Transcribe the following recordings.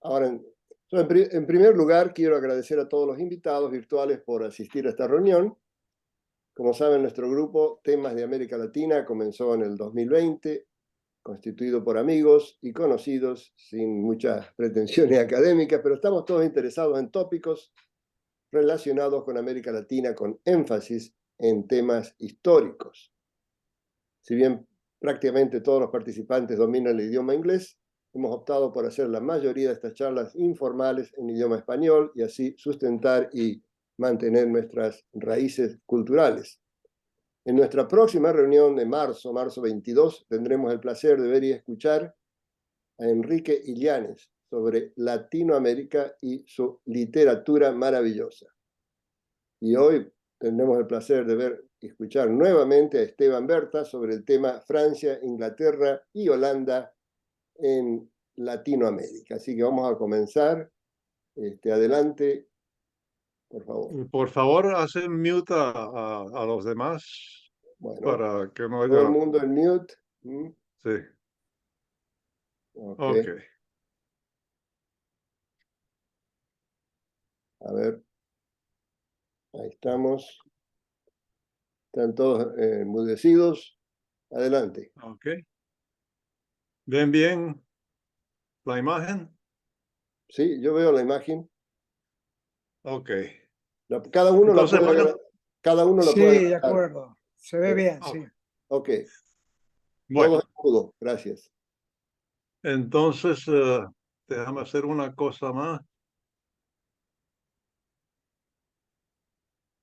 Ahora, en primer lugar, quiero agradecer a todos los invitados virtuales por asistir a esta reunión. Como saben, nuestro grupo Temas de América Latina comenzó en el 2020, constituido por amigos y conocidos, sin muchas pretensiones académicas, pero estamos todos interesados en tópicos relacionados con América Latina, con énfasis en temas históricos. Si bien prácticamente todos los participantes dominan el idioma inglés, hemos optado por hacer la mayoría de estas charlas informales en idioma español y así sustentar y mantener nuestras raíces culturales. En nuestra próxima reunión de marzo 22, tendremos el placer de ver y escuchar a Enrique Illanes sobre Latinoamérica y su literatura maravillosa. Y hoy tendremos el placer de ver y escuchar nuevamente a Esteban Berta sobre el tema Francia, Inglaterra y Holanda en Latinoamérica. Así que vamos a comenzar. Adelante, por favor. Por favor, hace mute a los demás Bueno, para que no todo el haya... mundo en mute. Sí, Ok, ok. a ver, ahí estamos. Están todos enmudecidos. Adelante. Ok. ¿Ven bien la imagen? Sí, yo veo la imagen. Ok. Cada uno la Entonces, bueno, puede, cada uno la puede Sí, de agregar. acuerdo. Se ve bien, ok. sí. Ok, Bueno, todos en mudo. Gracias. entonces, déjame hacer una cosa más.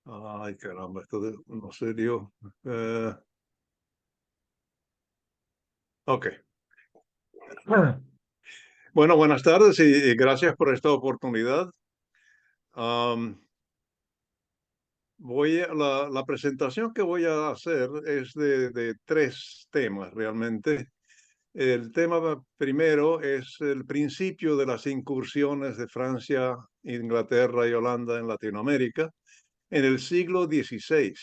Ay, caramba, esto no se dio. Ok. Bueno, buenas tardes y gracias por esta oportunidad. Am, la presentación que voy a hacer es de tres temas realmente. El tema primero es el principio de las incursiones de Francia, Inglaterra y Holanda en Latinoamérica en el siglo XVI,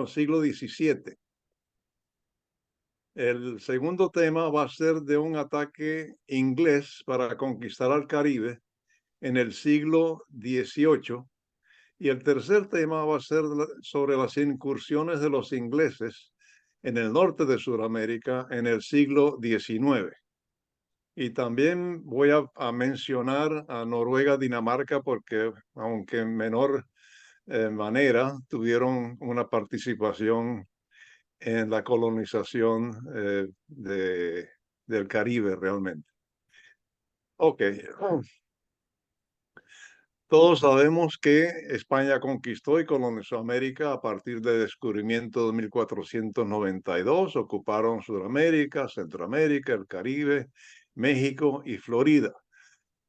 siglo XVII. El segundo tema va a ser de un ataque inglés para conquistar al Caribe en el siglo XVIII. Y el tercer tema va a ser sobre las incursiones de los ingleses en el norte de Sudamérica en el siglo XIX. Y también voy a mencionar a Noruega, Dinamarca, porque aunque en menor manera tuvieron una participación en la colonización del Caribe realmente. Ok. Todos sabemos que España conquistó y colonizó América a partir del descubrimiento de 1492. Ocuparon Sudamérica, Centroamérica, el Caribe, México y Florida.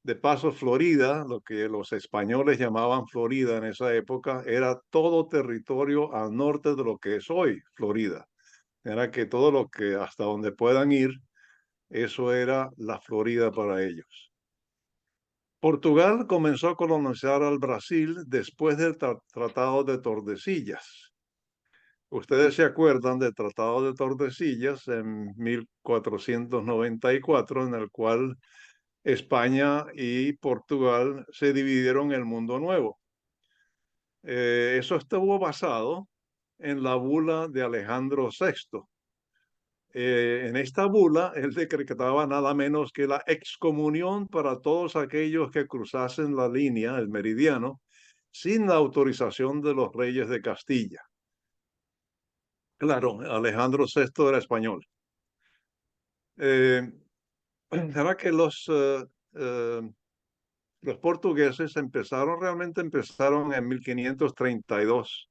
De paso, Florida, lo que los españoles llamaban Florida en esa época, era todo territorio al norte de lo que es hoy Florida. Era que todo lo que hasta donde puedan ir, eso era la Florida para ellos. Portugal comenzó a colonizar al Brasil después del Tratado de Tordesillas. Ustedes se acuerdan del Tratado de Tordesillas en 1494, en el cual España y Portugal se dividieron el mundo nuevo. Eso estuvo basado en la bula de Alejandro VI. En esta bula, él decretaba nada menos que la excomunión para todos aquellos que cruzasen la línea, el meridiano, sin la autorización de los reyes de Castilla. Claro, Alejandro VI era español. Era que los portugueses realmente empezaron en 1532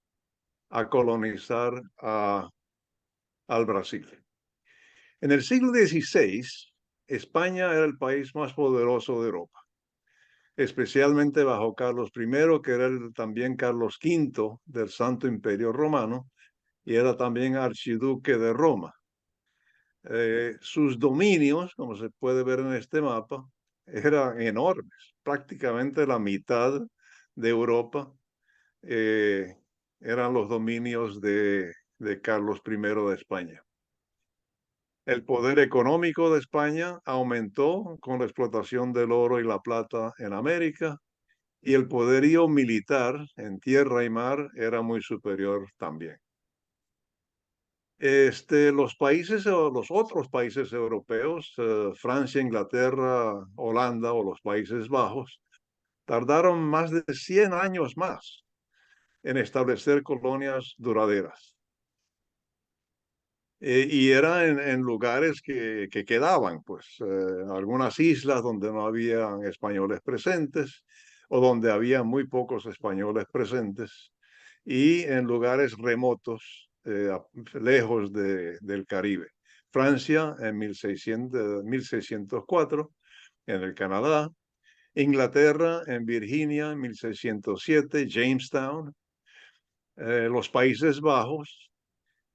a colonizar al Brasil. En el siglo XVI, España era el país más poderoso de Europa, especialmente bajo Carlos I, que era también Carlos V del Santo Imperio Romano, y era también archiduque de Roma. Sus dominios, como se puede ver en este mapa, eran enormes. Prácticamente la mitad de Europa eran los dominios de Carlos I de España. El poder económico de España aumentó con la explotación del oro y la plata en América, y el poderío militar en tierra y mar era muy superior también. Los países o los otros países europeos, Francia, Inglaterra, Holanda o los Países Bajos, tardaron más de 100 años más en establecer colonias duraderas. Y era en lugares que quedaban, pues, algunas islas donde no había españoles presentes o donde había muy pocos españoles presentes, y en lugares remotos, lejos del Caribe. Francia en 1604, en el Canadá; Inglaterra en Virginia en 1607, Jamestown; los Países Bajos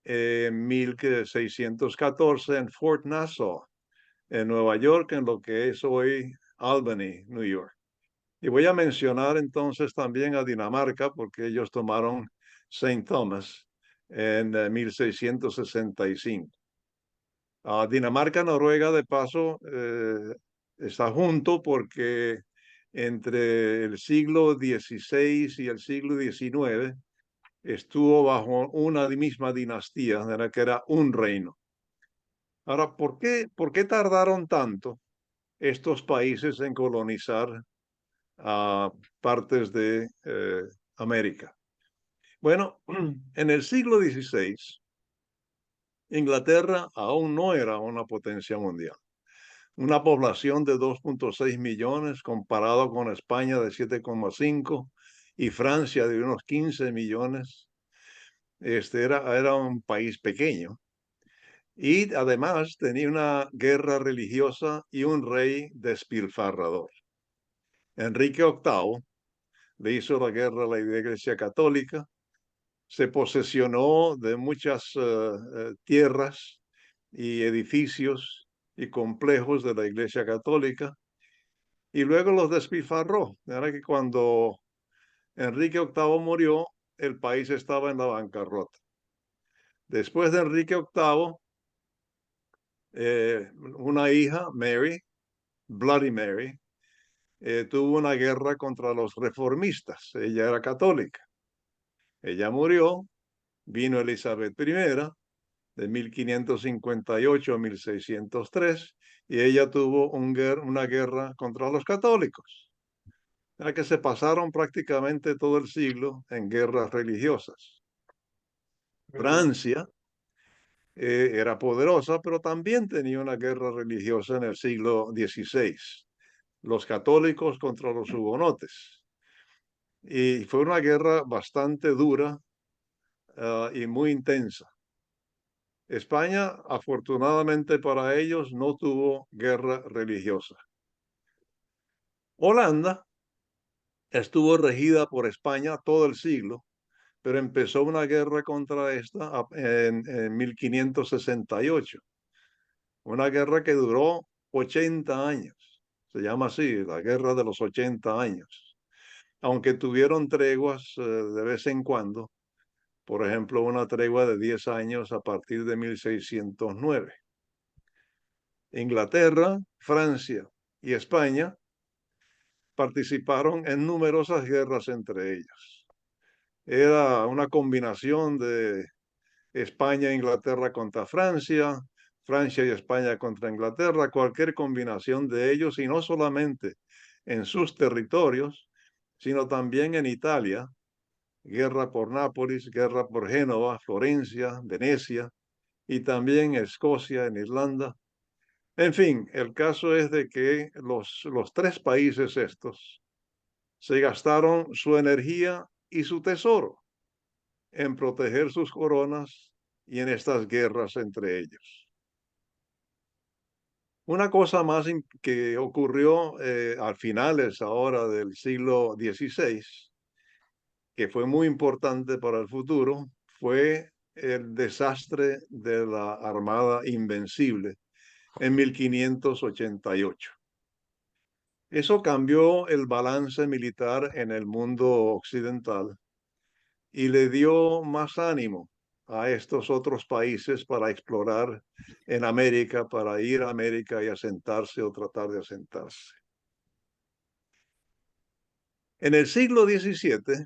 en 1614 en Fort Nassau, en Nueva York, en lo que es hoy Albany, New York. Y voy a mencionar entonces también a Dinamarca, porque ellos tomaron Saint Thomas en 1665. Dinamarca, Noruega, de paso, está junto porque entre el siglo XVI y el siglo XIX estuvo bajo una misma dinastía, que era un reino. Ahora, por qué tardaron tanto estos países en colonizar a partes de América? Bueno, en el siglo XVI, Inglaterra aún no era una potencia mundial. Una población de 2,6 millones comparado con España de 7,5 y Francia de unos 15 millones. Era un país pequeño. Y además tenía una guerra religiosa y un rey despilfarrador. Enrique VIII le hizo la guerra a la Iglesia Católica, se posesionó de muchas tierras y edificios y complejos de la Iglesia Católica, y luego los despilfarró. Era que cuando Enrique VIII murió, el país estaba en la bancarrota. Después de Enrique VIII, una hija, Mary, Bloody Mary, tuvo una guerra contra los reformistas. Ella era católica. Ella murió, vino Elizabeth I, de 1558 a 1603, y ella tuvo una guerra contra los católicos. Era que se pasaron prácticamente todo el siglo en guerras religiosas. Francia era poderosa, pero también tenía una guerra religiosa en el siglo XVI. Los católicos contra los hugonotes. Y fue una guerra bastante dura y muy intensa. España, afortunadamente para ellos, no tuvo guerra religiosa. Holanda estuvo regida por España todo el siglo, pero empezó una guerra contra esta en 1568. Una guerra que duró 80 años. Se llama así, la Guerra de los 80 años. Aunque tuvieron treguas de vez en cuando, por ejemplo, una tregua de 10 años a partir de 1609. Inglaterra, Francia y España participaron en numerosas guerras entre ellos. Era una combinación de España e Inglaterra contra Francia, Francia y España contra Inglaterra, cualquier combinación de ellos, y no solamente en sus territorios, sino también en Italia, guerra por Nápoles, guerra por Génova, Florencia, Venecia, y también Escocia, en Irlanda. En fin, el caso es de que los tres países estos se gastaron su energía y su tesoro en proteger sus coronas y en estas guerras entre ellos. Una cosa más que ocurrió al finales ahora del siglo XVI, que fue muy importante para el futuro, fue el desastre de la Armada Invencible en 1588. Eso cambió el balance militar en el mundo occidental y le dio más ánimo a estos otros países para explorar en América, para ir a América y asentarse o tratar de asentarse. En el siglo XVII,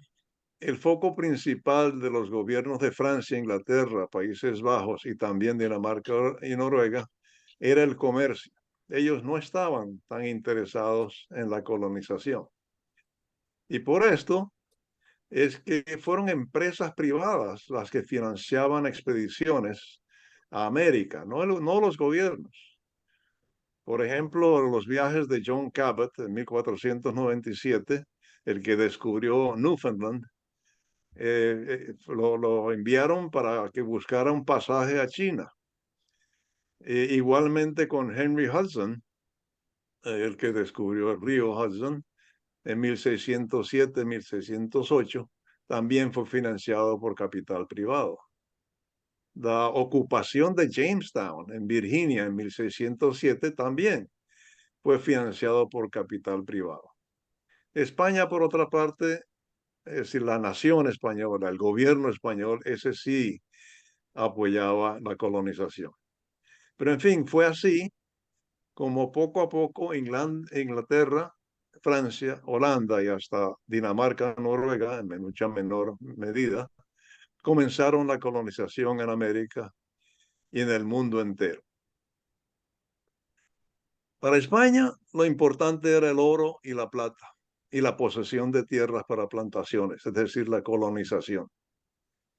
el foco principal de los gobiernos de Francia, Inglaterra, Países Bajos y también Dinamarca y Noruega era el comercio. Ellos no estaban tan interesados en la colonización. Y por esto es que fueron empresas privadas las que financiaban expediciones a América, no los gobiernos. Por ejemplo, los viajes de John Cabot en 1497, el que descubrió Newfoundland, lo enviaron para que buscara un pasaje a China. Igualmente con Henry Hudson, el que descubrió el río Hudson en 1607-1608, también fue financiado por capital privado. La ocupación de Jamestown en Virginia en 1607 también fue financiado por capital privado. España, por otra parte, es decir, la nación española, el gobierno español, ese sí apoyaba la colonización. Pero en fin, fue así como poco a poco Inglaterra, Francia, Holanda y hasta Dinamarca, Noruega, en mucha menor medida, comenzaron la colonización en América y en el mundo entero. Para España, lo importante era el oro y la plata y la posesión de tierras para plantaciones, es decir, la colonización.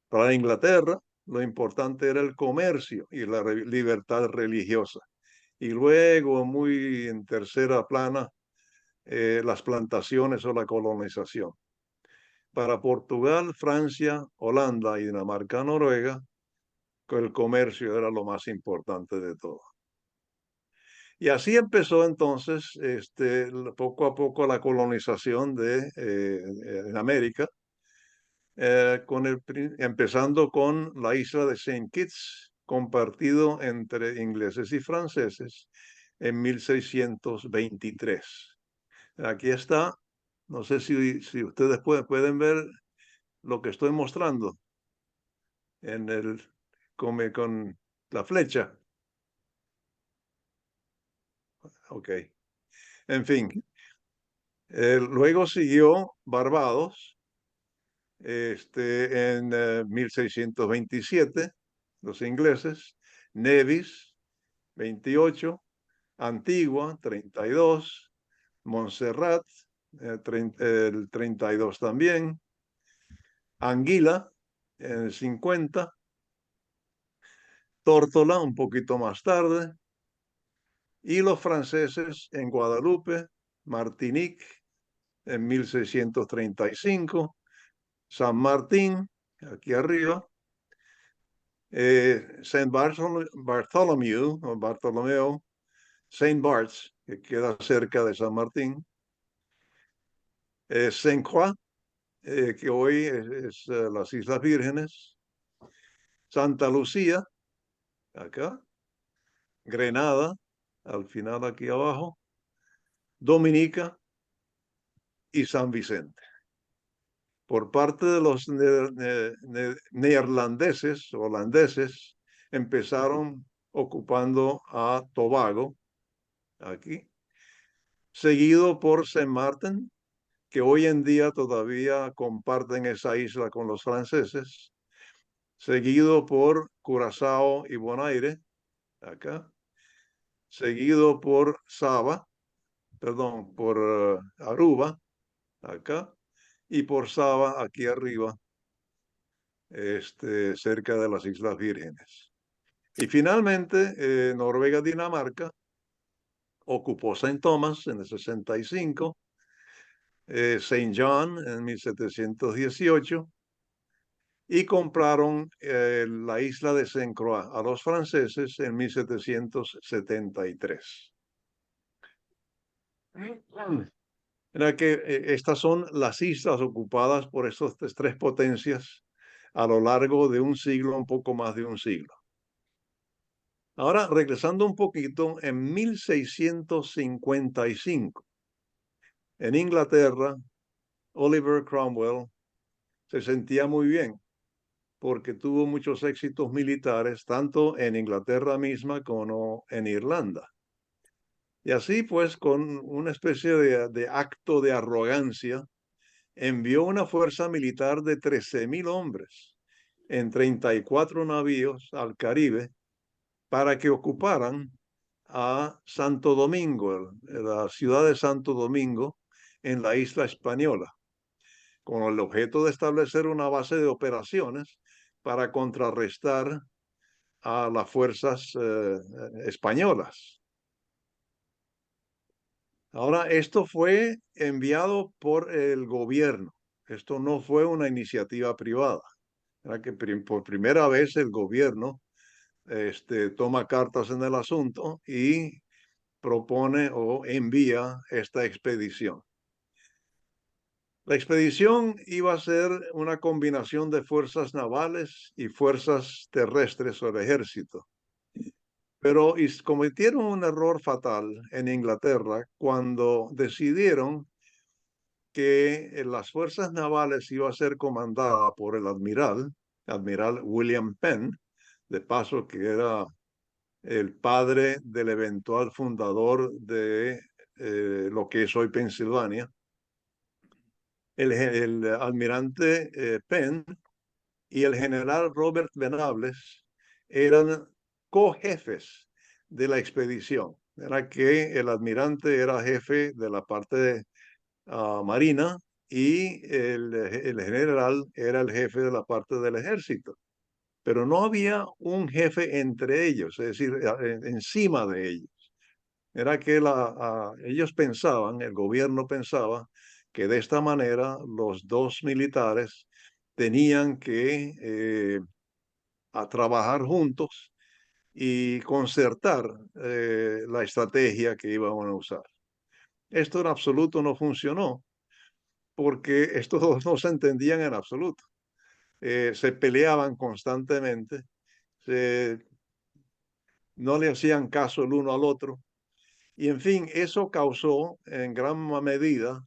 Para Inglaterra, lo importante era el comercio y la libertad religiosa. Y luego, muy en tercera plana, las plantaciones o la colonización. Para Portugal, Francia, Holanda y Dinamarca, Noruega, el comercio era lo más importante de todo. Y así empezó entonces poco a poco la colonización en América, empezando con la isla de Saint Kitts, compartido entre ingleses y franceses en 1623. Aquí está, no sé si ustedes pueden ver lo que estoy mostrando con la flecha. Ok. En fin, luego siguió Barbados, en 1627, los ingleses, Nevis, 28, Antigua, 32, Montserrat, el 32 también, Anguila, en el 50, Tórtola un poquito más tarde, y los franceses en Guadalupe, Martinique, en 1635, San Martín, aquí arriba, Saint Bartholomew, o Bartolomeo, Saint Barts, que queda cerca de San Martín, Saint Croix, que hoy es las Islas Vírgenes, Santa Lucía, acá, Grenada, al final aquí abajo, Dominica y San Vicente. Por parte de los neerlandeses, holandeses, empezaron ocupando a Tobago, aquí, seguido por Saint Martin, que hoy en día todavía comparten esa isla con los franceses, seguido por Curazao y Bonaire, acá, seguido por por Aruba, acá, y por Saba, aquí arriba, cerca de las Islas Vírgenes. Y finalmente, Noruega-Dinamarca ocupó Saint Thomas en el 65, Saint John en 1718, y compraron la isla de Saint Croix a los franceses en 1773. Era que estas son las islas ocupadas por estas tres potencias a lo largo de un siglo, un poco más de un siglo. Ahora, regresando un poquito, en 1655, en Inglaterra, Oliver Cromwell se sentía muy bien, porque tuvo muchos éxitos militares, tanto en Inglaterra misma como en Irlanda. Y así pues, con una especie de acto de arrogancia, envió una fuerza militar de 13.000 hombres en 34 navíos al Caribe para que ocuparan a Santo Domingo, la ciudad de Santo Domingo, en la isla española, con el objeto de establecer una base de operaciones para contrarrestar a las fuerzas españolas. Ahora, esto fue enviado por el gobierno. Esto no fue una iniciativa privada. Era que por primera vez el gobierno toma cartas en el asunto y propone o envía esta expedición. La expedición iba a ser una combinación de fuerzas navales y fuerzas terrestres o el ejército. Pero cometieron un error fatal en Inglaterra cuando decidieron que las fuerzas navales iba a ser comandada por el admiral William Penn, de paso que era el padre del eventual fundador de lo que es hoy Pensilvania. El almirante Penn y el general Robert Venables eran cojefes de la expedición. Era que el almirante era jefe de la parte marina y el general era el jefe de la parte del ejército. Pero no había un jefe entre ellos, es decir, encima de ellos. Era que ellos pensaban, el gobierno pensaba, que de esta manera los dos militares tenían que a trabajar juntos y concertar la estrategia que iban a usar. Esto en absoluto no funcionó porque estos dos no se entendían en absoluto. Se peleaban constantemente, no le hacían caso el uno al otro. Y en fin, eso causó en gran medida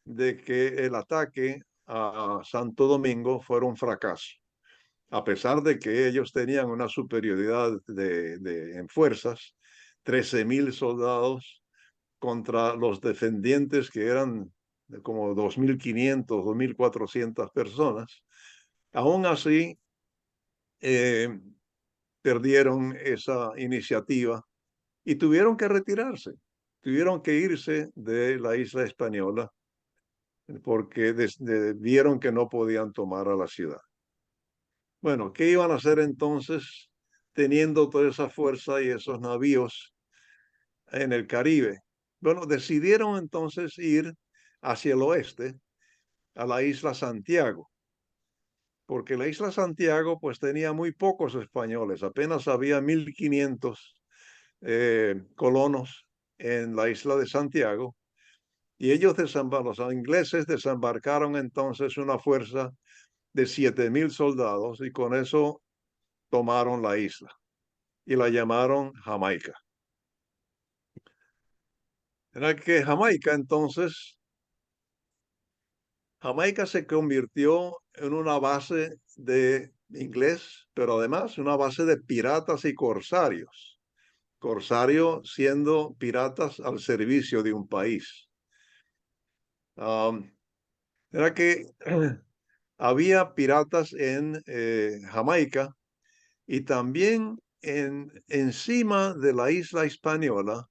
de que el ataque a Santo Domingo fuera un fracaso, a pesar de que ellos tenían una superioridad en fuerzas, 13.000 soldados contra los defendientes que eran como 2.500, 2.400 personas. Aún así, eh, perdieron esa iniciativa y tuvieron que retirarse, tuvieron que irse de la isla española porque vieron que no podían tomar a la ciudad. Bueno, ¿qué iban a hacer entonces teniendo toda esa fuerza y esos navíos en el Caribe? Bueno, decidieron entonces ir hacia el oeste, a la isla Santiago, porque la isla Santiago pues tenía muy pocos españoles, apenas había 1.500 colonos en la isla de Santiago, y ellos los ingleses desembarcaron entonces una fuerza de 7.000 soldados y con eso tomaron la isla y la llamaron Jamaica. Era que Jamaica se convirtió en una base de inglés, pero además una base de piratas y corsarios. Corsario siendo piratas al servicio de un país. Era que había piratas en Jamaica y también encima de la isla española,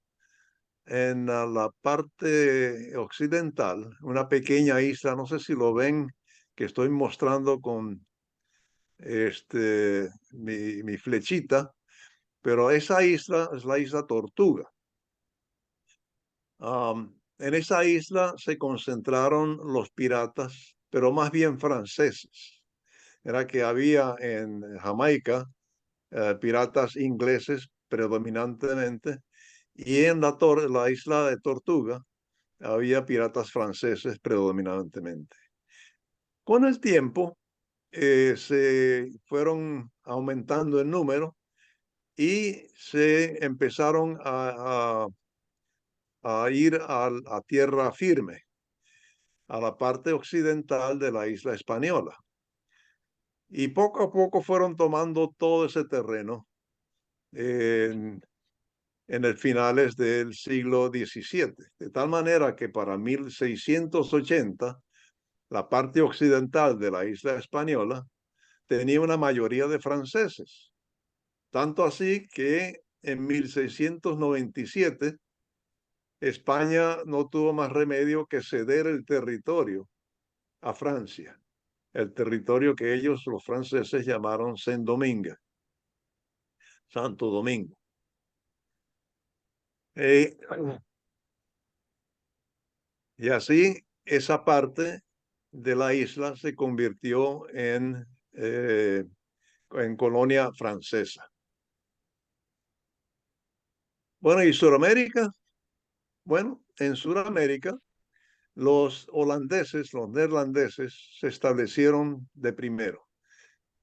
en la parte occidental, una pequeña isla, no sé si lo ven, que estoy mostrando con mi flechita, pero esa isla es la isla Tortuga. En esa isla se concentraron los piratas, pero más bien franceses. Era que había en Jamaica piratas ingleses predominantemente y en la isla de Tortuga había piratas franceses predominantemente. Con el tiempo se fueron aumentando en número y se empezaron a ir a tierra firme, a la parte occidental de la isla española. Y poco a poco fueron tomando todo ese terreno en, en el finales del siglo XVII, de tal manera que para 1680 la parte occidental de la isla española tenía una mayoría de franceses, tanto así que en 1697 España no tuvo más remedio que ceder el territorio a Francia, el territorio que ellos, los franceses, llamaron Saint-Domingue, Santo Domingo. Eh, y así esa parte de la isla se convirtió en colonia francesa. Bueno, ¿y Sudamérica? Bueno, en Sudamérica los holandeses, los neerlandeses, se establecieron de primero.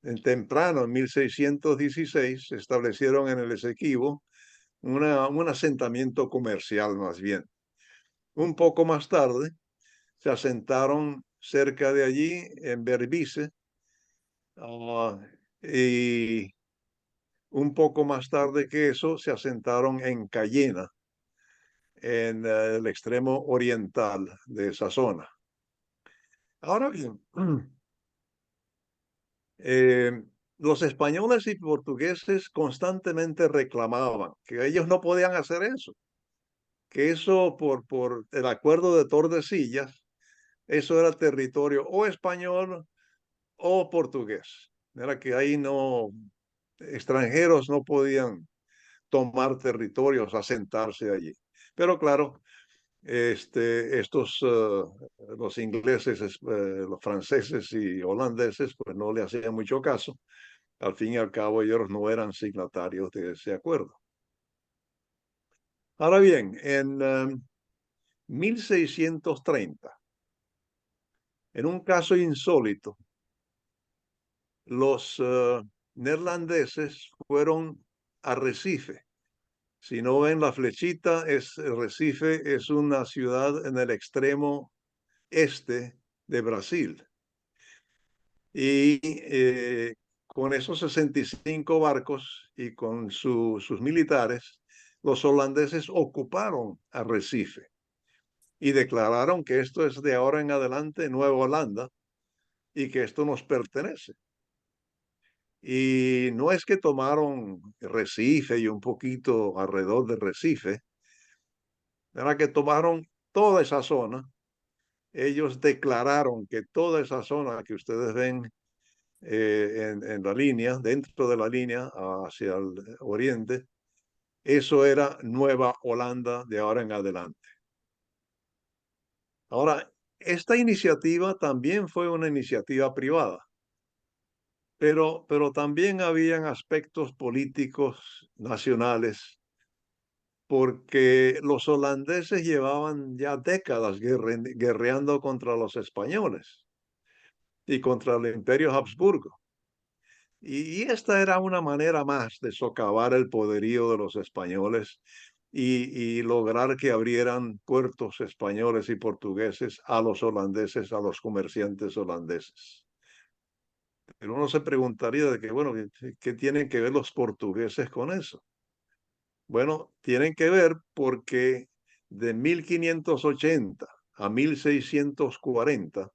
En temprano, en 1616, se establecieron en el Esequibo un asentamiento comercial más bien. Un poco más tarde, se asentaron cerca de allí, en Berbice, y un poco más tarde que eso, se asentaron en Cayena, en el extremo oriental de esa zona. Ahora bien, eh, los españoles y portugueses constantemente reclamaban que ellos no podían hacer eso, que eso por el acuerdo de Tordesillas, eso era territorio o español o portugués. Era que ahí no, extranjeros no podían tomar territorios, asentarse allí. Pero claro, los ingleses, los franceses y holandeses, pues no le hacían mucho caso. Al fin y al cabo, ellos no eran signatarios de ese acuerdo. Ahora bien, en 1630, en un caso insólito, los neerlandeses fueron a Recife. Si no ven la flechita, Recife es una ciudad en el extremo este de Brasil. Y con esos 65 barcos y con sus militares, los holandeses ocuparon Arrecife y declararon que esto es de ahora en adelante Nueva Holanda y que esto nos pertenece. Y no es que tomaron Recife y un poquito alrededor de Recife, era que tomaron toda esa zona. Ellos declararon que toda esa zona que ustedes ven en la línea, dentro de la línea hacia el oriente, eso era Nueva Holanda de ahora en adelante. Ahora, esta iniciativa también fue una iniciativa privada, pero también habían aspectos políticos nacionales, porque los holandeses llevaban ya décadas guerreando contra los españoles y contra el Imperio Habsburgo. Y esta era una manera más de socavar el poderío de los españoles y lograr que abrieran puertos españoles y portugueses a los holandeses, a los comerciantes holandeses. Pero uno se preguntaría de que, bueno, ¿qué tienen que ver los portugueses con eso? Bueno, tienen que ver porque de 1580 a 1640,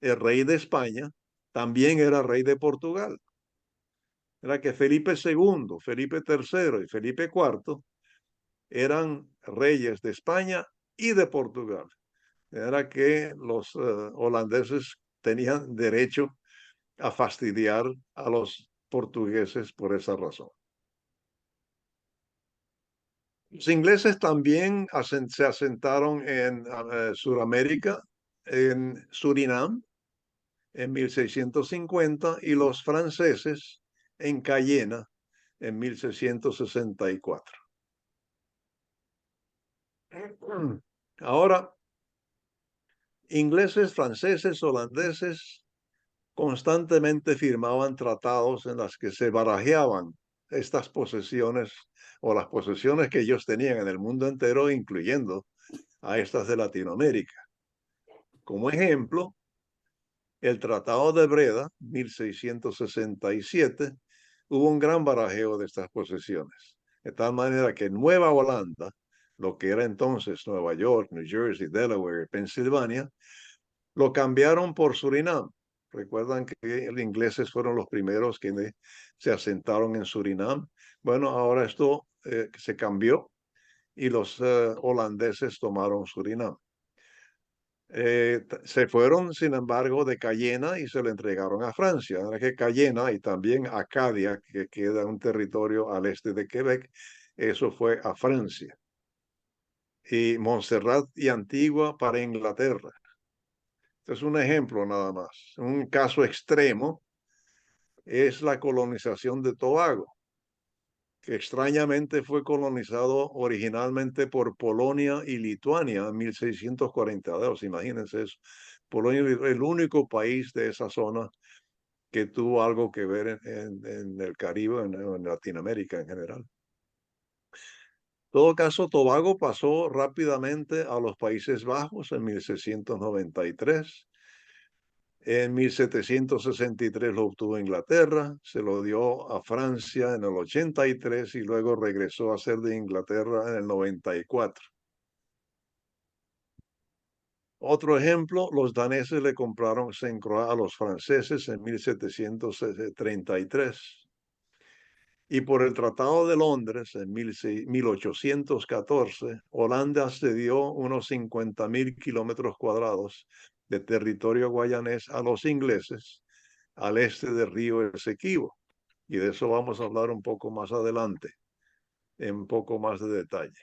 el rey de España también era rey de Portugal. Era que Felipe II, Felipe III y Felipe IV eran reyes de España y de Portugal. Era que los holandeses tenían derecho a fastidiar a los portugueses por esa razón. Los ingleses también se asentaron en Sudamérica, en Surinam, en 1650, y los franceses en Cayena, en 1664. Ahora, ingleses, franceses, holandeses constantemente firmaban tratados en los que se barajeaban estas posesiones o las posesiones que ellos tenían en el mundo entero, incluyendo a estas de Latinoamérica. Como ejemplo, el Tratado de Breda, 1667, hubo un gran barajeo de estas posesiones, de tal manera que Nueva Holanda, lo que era entonces Nueva York, New Jersey, Delaware, Pensilvania, lo cambiaron por Surinam. Recuerdan que los ingleses fueron los primeros que se asentaron en Surinam. Bueno, ahora esto se cambió y los holandeses tomaron Surinam. Se fueron, sin embargo, de Cayena y se lo entregaron a Francia. Ahora que Cayena y también Acadia, que queda un territorio al este de Quebec, eso fue a Francia. Y Montserrat y Antigua para Inglaterra. Este es un ejemplo nada más. Un caso extremo es la colonización de Tobago, que extrañamente fue colonizado originalmente por Polonia y Lituania en 1642. Imagínense eso. Polonia es el único país de esa zona que tuvo algo que ver en el Caribe, en Latinoamérica en general. En todo caso, Tobago pasó rápidamente a los Países Bajos en 1693. En 1763 lo obtuvo Inglaterra, se lo dio a Francia en el 83 y luego regresó a ser de Inglaterra en el 94. Otro ejemplo, los daneses le compraron Saint-Croix a los franceses en 1733. Y por el Tratado de Londres en 1814, Holanda cedió unos 50.000 kilómetros cuadrados de territorio guayanés a los ingleses al este del río Esequibo. Y de eso vamos a hablar un poco más adelante, en un poco más de detalle.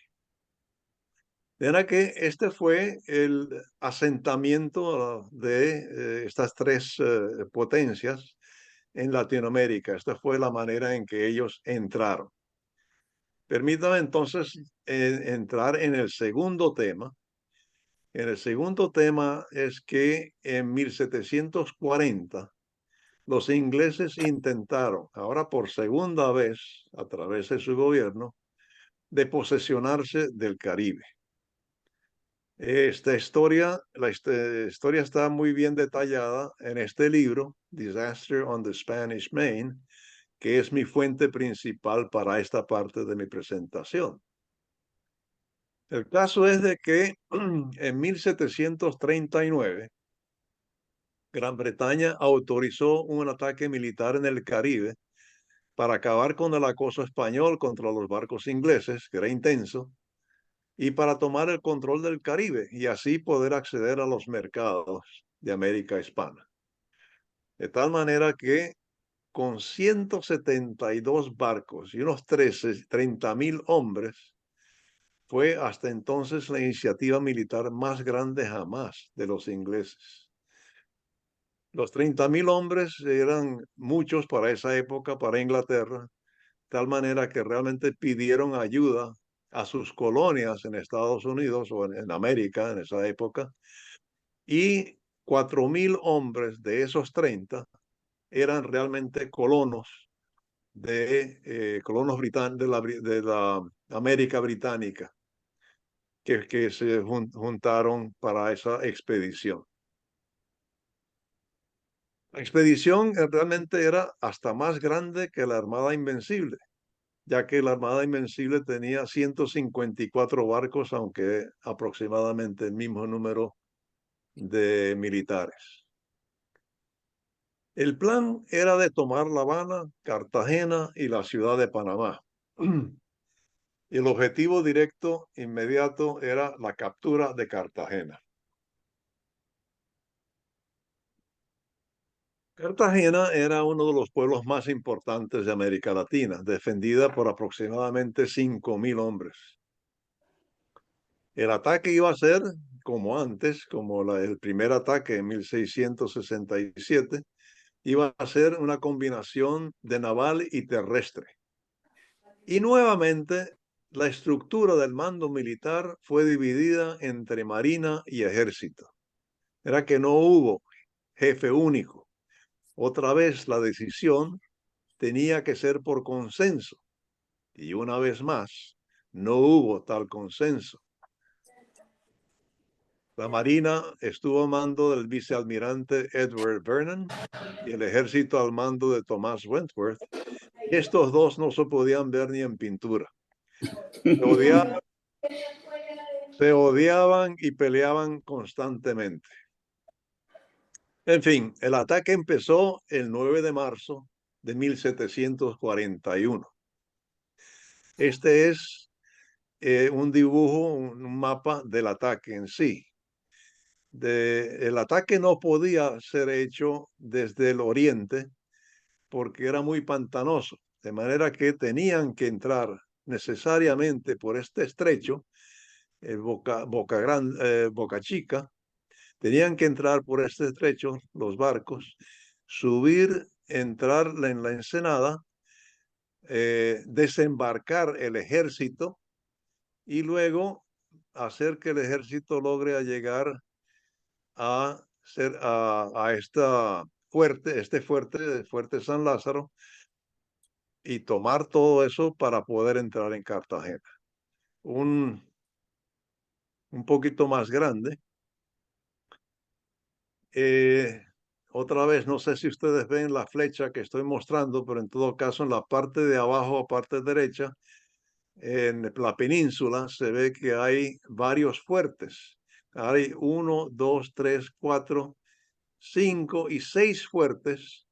Era que este fue el asentamiento de estas tres potencias en Latinoamérica. Esta fue la manera en que ellos entraron. Permítame entonces entrar en el segundo tema. En el segundo tema es que en 1740 los ingleses intentaron, ahora por segunda vez, a través de su gobierno, de posesionarse del Caribe. Esta historia, historia está muy bien detallada en este libro, Disaster on the Spanish Main, que es mi fuente principal para esta parte de mi presentación. El caso es de que en 1739 Gran Bretaña autorizó un ataque militar en el Caribe para acabar con el acoso español contra los barcos ingleses, que era intenso, y para tomar el control del Caribe y así poder acceder a los mercados de América Hispana. De tal manera que con 172 barcos y unos 30.000 hombres, fue hasta entonces la iniciativa militar más grande jamás de los ingleses. Los 30.000 hombres eran muchos para esa época, para Inglaterra, tal manera que realmente pidieron ayuda a sus colonias en Estados Unidos o en América en esa época, y 4.000 hombres de esos 30 eran realmente colonos colonos de la América británica que se juntaron para esa expedición. La expedición realmente era hasta más grande que la Armada Invencible, ya que la Armada Invencible tenía 154 barcos, aunque aproximadamente el mismo número de militares. El plan era de tomar La Habana, Cartagena y la ciudad de Panamá. Y el objetivo directo inmediato era la captura de Cartagena. Cartagena era uno de los pueblos más importantes de América Latina, defendida por aproximadamente 5.000 hombres. El ataque iba a ser, como antes, como el primer ataque en 1667, iba a ser una combinación de naval y terrestre. Y nuevamente, la estructura del mando militar fue dividida entre marina y ejército. Era que no hubo jefe único. Otra vez la decisión tenía que ser por consenso. Y una vez más, no hubo tal consenso. La Marina estuvo a mando del vicealmirante Edward Vernon y el ejército al mando de Thomas Wentworth. Y estos dos no se podían ver ni en pintura. Se odiaban, se odiaban y peleaban constantemente. En fin, el ataque empezó el 9 de marzo de 1741. Este es un dibujo, un mapa del ataque en sí. El ataque no podía ser hecho desde el oriente porque era muy pantanoso, de manera que tenían que entrar necesariamente por este estrecho, Boca Chica, tenían que entrar por este estrecho los barcos, subir, entrar en la ensenada, desembarcar el ejército y luego hacer que el ejército logre llegar a esta fuerte, fuerte San Lázaro, y tomar todo eso para poder entrar en Cartagena. Un poquito más grande. Otra vez, no sé si ustedes ven la flecha que estoy mostrando, pero en todo caso en la parte de abajo, parte derecha, en la península se ve que hay varios fuertes. Hay 1, 2, 3, 4, 5 y 6 fuertes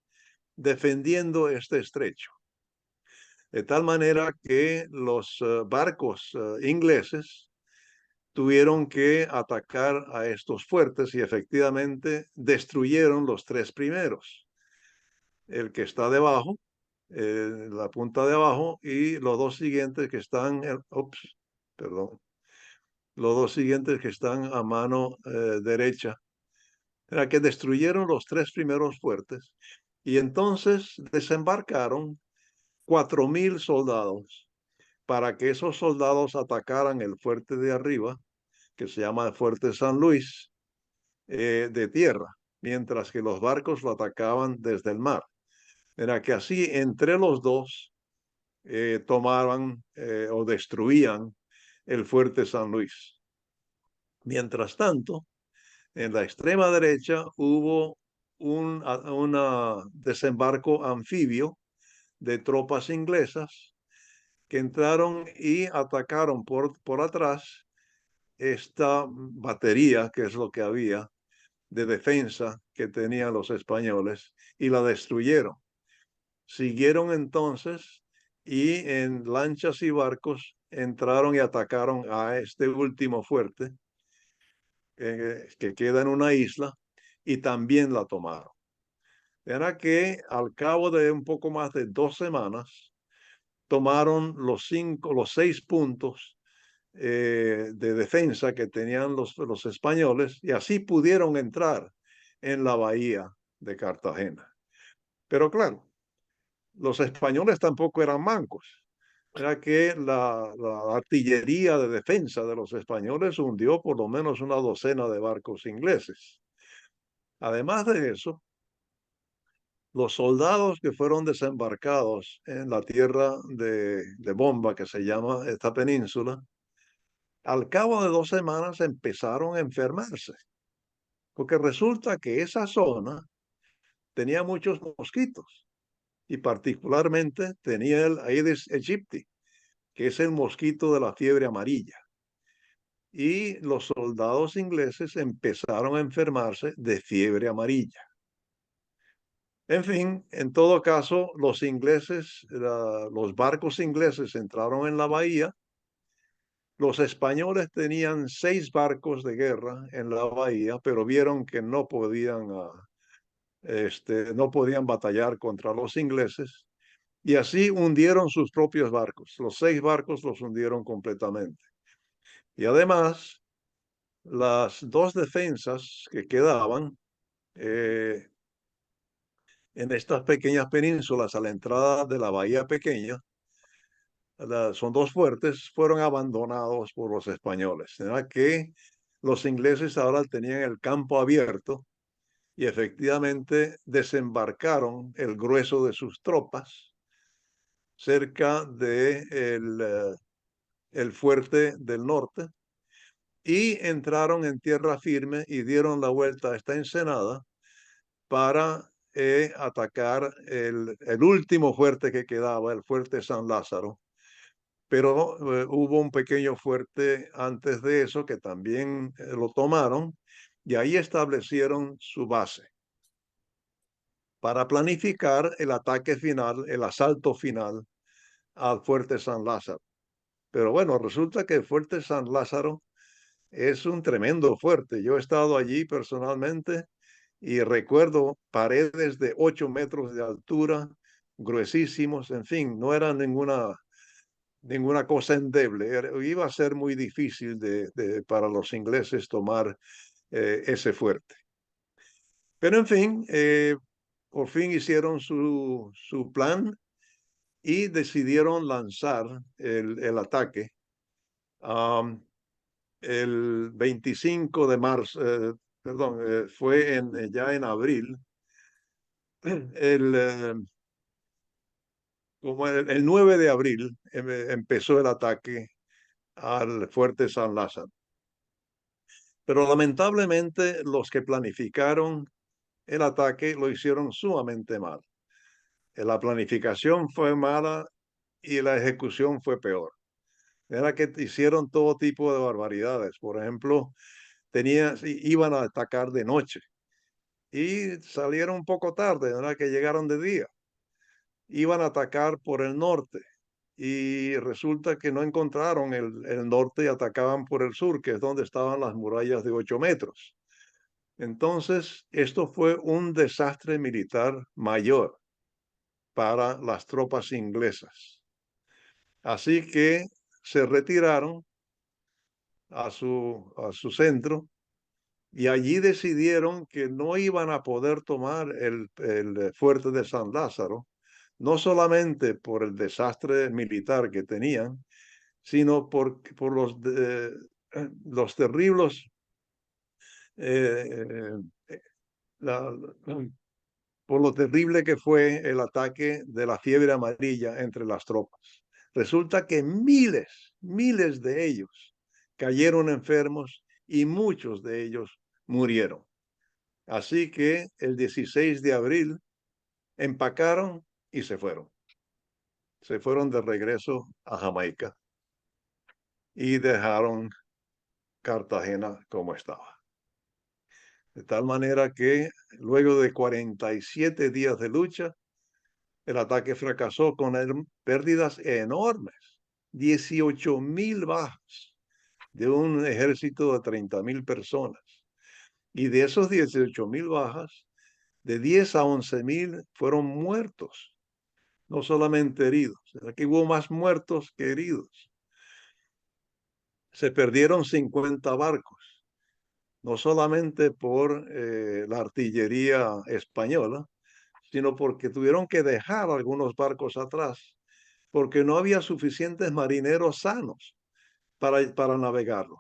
defendiendo este estrecho. De tal manera que los barcos ingleses tuvieron que atacar a estos fuertes y efectivamente destruyeron los 3 primeros. El que está debajo, la punta de abajo, y los 2 siguientes que están, perdón, los 2 siguientes que están a mano derecha. Era que destruyeron los 3 primeros fuertes y entonces desembarcaron 4.000 soldados para que esos soldados atacaran el fuerte de arriba, que se llama el Fuerte San Luis, de tierra, mientras que los barcos lo atacaban desde el mar. Era que así entre los dos tomaban o destruían el Fuerte San Luis. Mientras tanto, en la extrema derecha hubo un desembarco anfibio de tropas inglesas que entraron y atacaron por atrás esta batería, que es lo que había, de defensa que tenían los españoles, y la destruyeron. Siguieron entonces y en lanchas y barcos entraron y atacaron a este último fuerte que queda en una isla y también la tomaron. Era que al cabo de un poco más de 2 semanas tomaron los 6 puntos de defensa que tenían los españoles y así pudieron entrar en la bahía de Cartagena. Pero claro, los españoles tampoco eran mancos. Era que la artillería de defensa de los españoles hundió por lo menos una docena de barcos ingleses. Además de eso, los soldados que fueron desembarcados en la tierra de Bomba, que se llama esta península, al cabo de 2 semanas empezaron a enfermarse, porque resulta que esa zona tenía muchos mosquitos y particularmente tenía el Aedes aegypti, que es el mosquito de la fiebre amarilla. Y los soldados ingleses empezaron a enfermarse de fiebre amarilla. En fin, en todo caso, los barcos ingleses entraron en la bahía. Los españoles tenían 6 barcos de guerra en la bahía, pero vieron que no podían batallar contra los ingleses y así hundieron sus propios barcos. Los 6 barcos los hundieron completamente. Y además, las 2 defensas que quedaban en estas pequeñas penínsulas a la entrada de la bahía pequeña, son 2 fuertes, fueron abandonados por los españoles. Era que los ingleses ahora tenían el campo abierto y efectivamente desembarcaron el grueso de sus tropas cerca de el fuerte del norte y entraron en tierra firme y dieron la vuelta a esta ensenada para atacar el último fuerte que quedaba, el fuerte San Lázaro. Pero hubo un pequeño fuerte antes de eso que también lo tomaron y ahí establecieron su base para planificar el ataque final, el asalto final al fuerte San Lázaro. Pero bueno, resulta que el fuerte San Lázaro es un tremendo fuerte. Yo he estado allí personalmente y recuerdo paredes de 8 metros de altura, gruesísimos, en fin, no era ninguna cosa endeble. Iba a ser muy difícil para los ingleses tomar ese fuerte. Pero en fin, por fin hicieron su plan y decidieron lanzar el ataque. Um, el 25 de marzo, perdón, fue ya en abril, el, como el 9 de abril empezó el ataque al fuerte San Lázaro. Pero lamentablemente los que planificaron el ataque lo hicieron sumamente mal. La planificación fue mala y la ejecución fue peor. Era que hicieron todo tipo de barbaridades. Por ejemplo, iban a atacar de noche y salieron un poco tarde, era que llegaron de día. Iban a atacar por el norte y resulta que no encontraron el norte y atacaban por el sur, que es donde estaban las murallas de 8 metros. Entonces, esto fue un desastre militar mayor para las tropas inglesas. Así que se retiraron a su centro y allí decidieron que no iban a poder tomar el fuerte de San Lázaro, no solamente por el desastre militar que tenían, sino por los terribles eh, eh, la, por lo terrible que fue el ataque de la fiebre amarilla entre las tropas. Resulta que miles de ellos cayeron enfermos y muchos de ellos murieron. Así que el 16 de abril empacaron y se fueron. Se fueron de regreso a Jamaica y dejaron Cartagena como estaba. De tal manera que luego de 47 días de lucha, el ataque fracasó con pérdidas enormes, 18.000 bajas de un ejército de 30.000 personas. Y de esos 18.000 bajas, de 10 a 11.000 fueron muertos, no solamente heridos. Aquí hubo más muertos que heridos. Se perdieron 50 barcos, no solamente por la artillería española, sino porque tuvieron que dejar algunos barcos atrás, porque no había suficientes marineros sanos para navegarlos.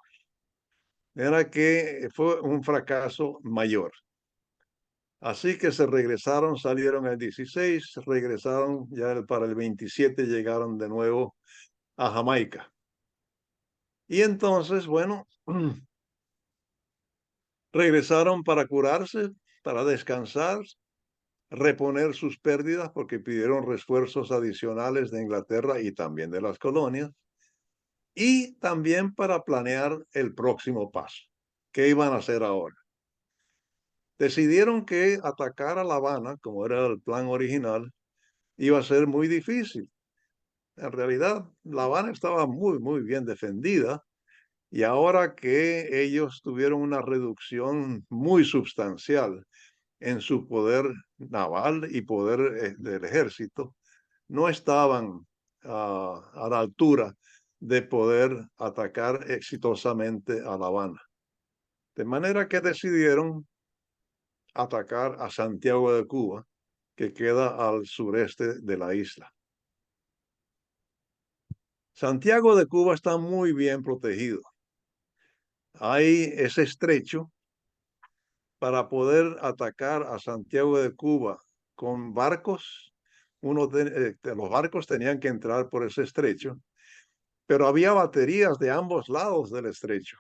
Era que fue un fracaso mayor. Así que se regresaron, salieron el 16, regresaron ya para el 27, llegaron de nuevo a Jamaica. Y entonces, bueno, regresaron para curarse, para descansar, reponer sus pérdidas, porque pidieron refuerzos adicionales de Inglaterra y también de las colonias, y también para planear el próximo paso. ¿Qué iban a hacer ahora? Decidieron que atacar a La Habana, como era el plan original, iba a ser muy difícil. En realidad, La Habana estaba muy bien defendida y ahora que ellos tuvieron una reducción muy sustancial en su poder naval y poder del ejército, no estaban a la altura de poder atacar exitosamente a La Habana. De manera que decidieron atacar a Santiago de Cuba, que queda al sureste de la isla. Santiago de Cuba está muy bien protegido. Hay ese estrecho para poder atacar a Santiago de Cuba con barcos. Los barcos tenían que entrar por ese estrecho, pero había baterías de ambos lados del estrecho.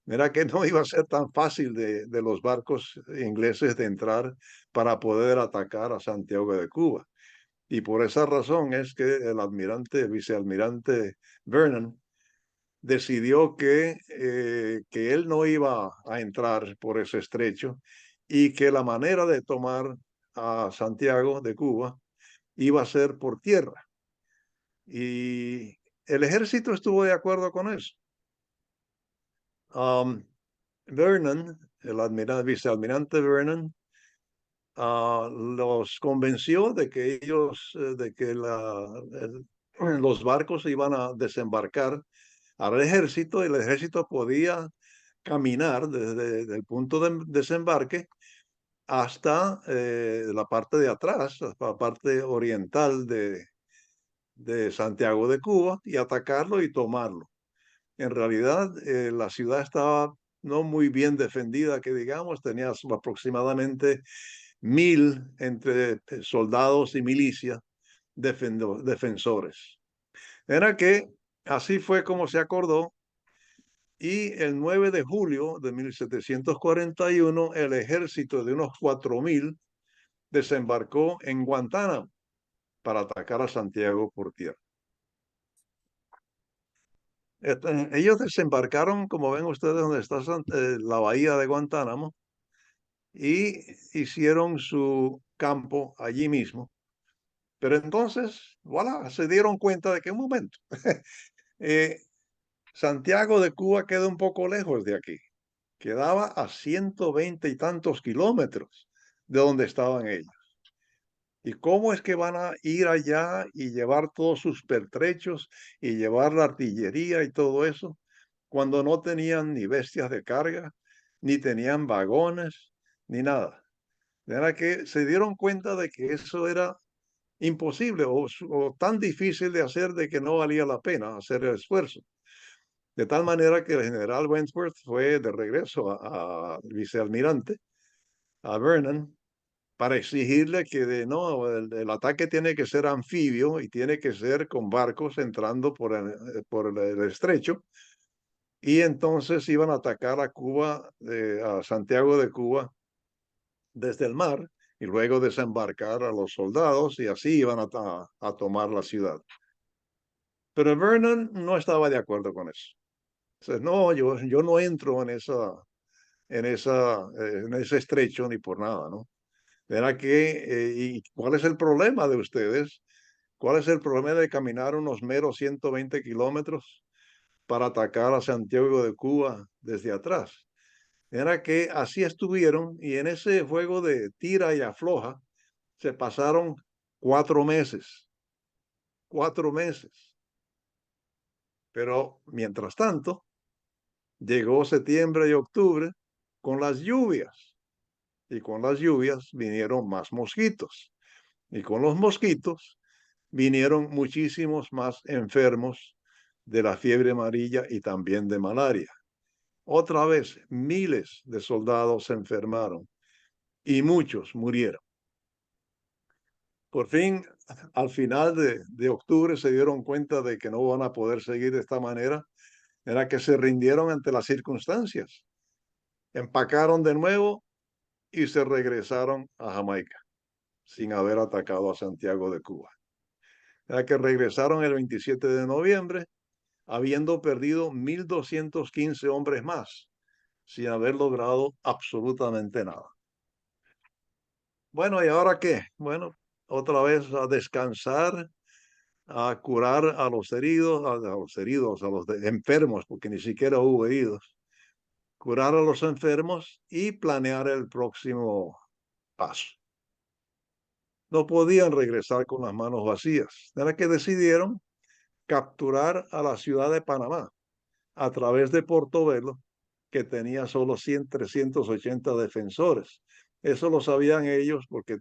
Era que no iba a ser tan fácil de los barcos ingleses de entrar para poder atacar a Santiago de Cuba. Y por esa razón es que el vicealmirante Vernon, decidió que él no iba a entrar por ese estrecho y que la manera de tomar a Santiago de Cuba iba a ser por tierra. Y el ejército estuvo de acuerdo con eso. Vernon, vicealmirante Vernon, los convenció de que los barcos iban a desembarcar al ejército y el ejército podía caminar desde el punto de desembarque hasta la parte de atrás, la parte oriental de Santiago de Cuba y atacarlo y tomarlo. En realidad, la ciudad estaba no muy bien defendida, que digamos, tenía aproximadamente 1000 entre soldados y milicia defensores. Era que así fue como se acordó y el 9 de julio de 1741 el ejército de unos 4000 desembarcó en Guantánamo para atacar a Santiago por tierra. Ellos desembarcaron, como ven ustedes, donde está la bahía de Guantánamo, y hicieron su campo allí mismo. Pero entonces, voilà, se dieron cuenta de que un momento, Santiago de Cuba queda un poco lejos de aquí. Quedaba a 120 y tantos kilómetros de donde estaban ellos. ¿Y cómo es que van a ir allá y llevar todos sus pertrechos y llevar la artillería y todo eso cuando no tenían ni bestias de carga, ni tenían vagones, ni nada? De manera que se dieron cuenta de que eso era imposible o tan difícil de hacer de que no valía la pena hacer el esfuerzo. De tal manera que el general Wentworth fue de regreso a vicealmirante, a Vernon, para exigirle que no, el ataque tiene que ser anfibio y tiene que ser con barcos entrando por el estrecho. Y entonces iban a atacar a Cuba, a Santiago de Cuba, desde el mar y luego desembarcar a los soldados y así iban a tomar la ciudad. Pero Vernon no estaba de acuerdo con eso. Entonces, no, yo no entro en ese estrecho ni por nada, ¿no? Era ¿y cuál es el problema de ustedes? ¿Cuál es el problema de caminar unos meros 120 kilómetros para atacar a Santiago de Cuba desde atrás? Era que así estuvieron y en ese juego de tira y afloja se pasaron 4 meses, 4 meses. Pero mientras tanto, llegó septiembre y octubre con las lluvias y con las lluvias vinieron más mosquitos y con los mosquitos vinieron muchísimos más enfermos de la fiebre amarilla y también de malaria. Otra vez, miles de soldados se enfermaron y muchos murieron. Por fin, al final de octubre se dieron cuenta de que no van a poder seguir de esta manera. Era que se rindieron ante las circunstancias. Empacaron de nuevo y se regresaron a Jamaica sin haber atacado a Santiago de Cuba. Era que regresaron el 27 de noviembre habiendo perdido 1215 hombres más, sin haber logrado absolutamente nada. Bueno, ¿y ahora qué? Bueno, otra vez a descansar, a curar a los heridos, a los enfermos, porque ni siquiera hubo heridos, curar a los enfermos y planear el próximo paso. No podían regresar con las manos vacías. Era que decidieron capturar a la ciudad de Panamá a través de Portobelo, que tenía solo 380 defensores. Eso lo sabían ellos porque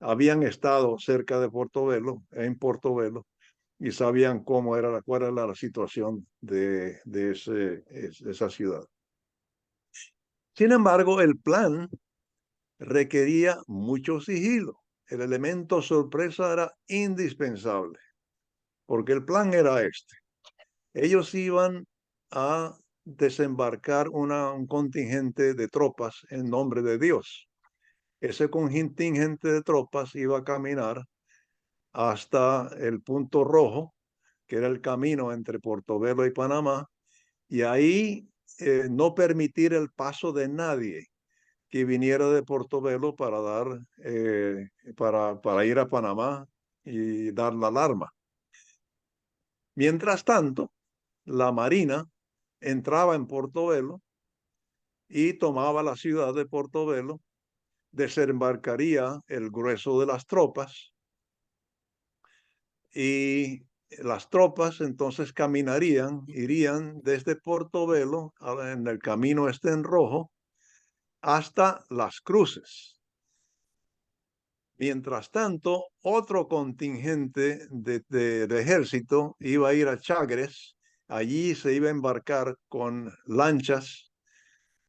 habían estado cerca de Portobelo, en Portobelo, y sabían cuál era la situación de esa ciudad. Sin embargo, el plan requería mucho sigilo. El elemento sorpresa era indispensable, porque el plan era este. Ellos iban a desembarcar un contingente de tropas en nombre de Dios. Ese contingente de tropas iba a caminar hasta el punto rojo, que era el camino entre Portobelo y Panamá, y ahí no permitir el paso de nadie que viniera de Portobelo para para ir a Panamá y dar la alarma. Mientras tanto, la Marina entraba en Portobelo y tomaba la ciudad de Portobelo, desembarcaría el grueso de las tropas y las tropas entonces irían desde Portobelo en el camino este en rojo hasta Las Cruces. Mientras tanto, otro contingente de ejército iba a ir a Chagres. Allí se iba a embarcar con lanchas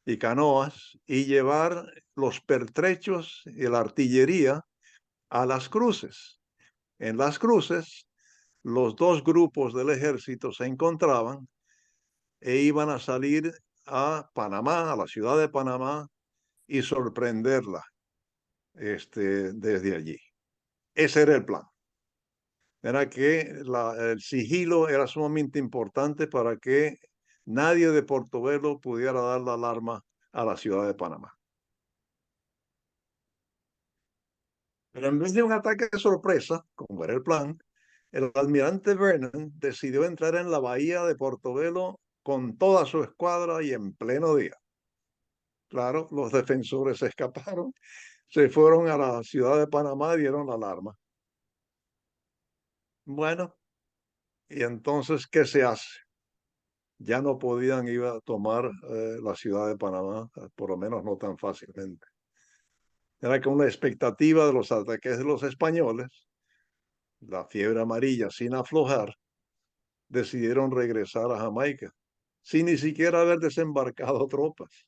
y canoas y llevar los pertrechos y la artillería a Las Cruces. En Las Cruces, los dos grupos del ejército se encontraban e iban a salir a Panamá, a la ciudad de Panamá, y sorprenderla desde allí. Ese era el plan. Era que el sigilo era sumamente importante para que nadie de Portobelo pudiera dar la alarma a la ciudad de Panamá. Pero en vez de un ataque de sorpresa, como era el plan, el almirante Vernon decidió entrar en la bahía de Portobelo con toda su escuadra y en pleno día. Claro, los defensores se escaparon, se fueron a la ciudad de Panamá y dieron la alarma. Bueno, y entonces, ¿qué se hace? Ya no podían ir a tomar la ciudad de Panamá, por lo menos no tan fácilmente. Era que una expectativa de los ataques de los españoles, la fiebre amarilla sin aflojar, decidieron regresar a Jamaica, sin ni siquiera haber desembarcado tropas.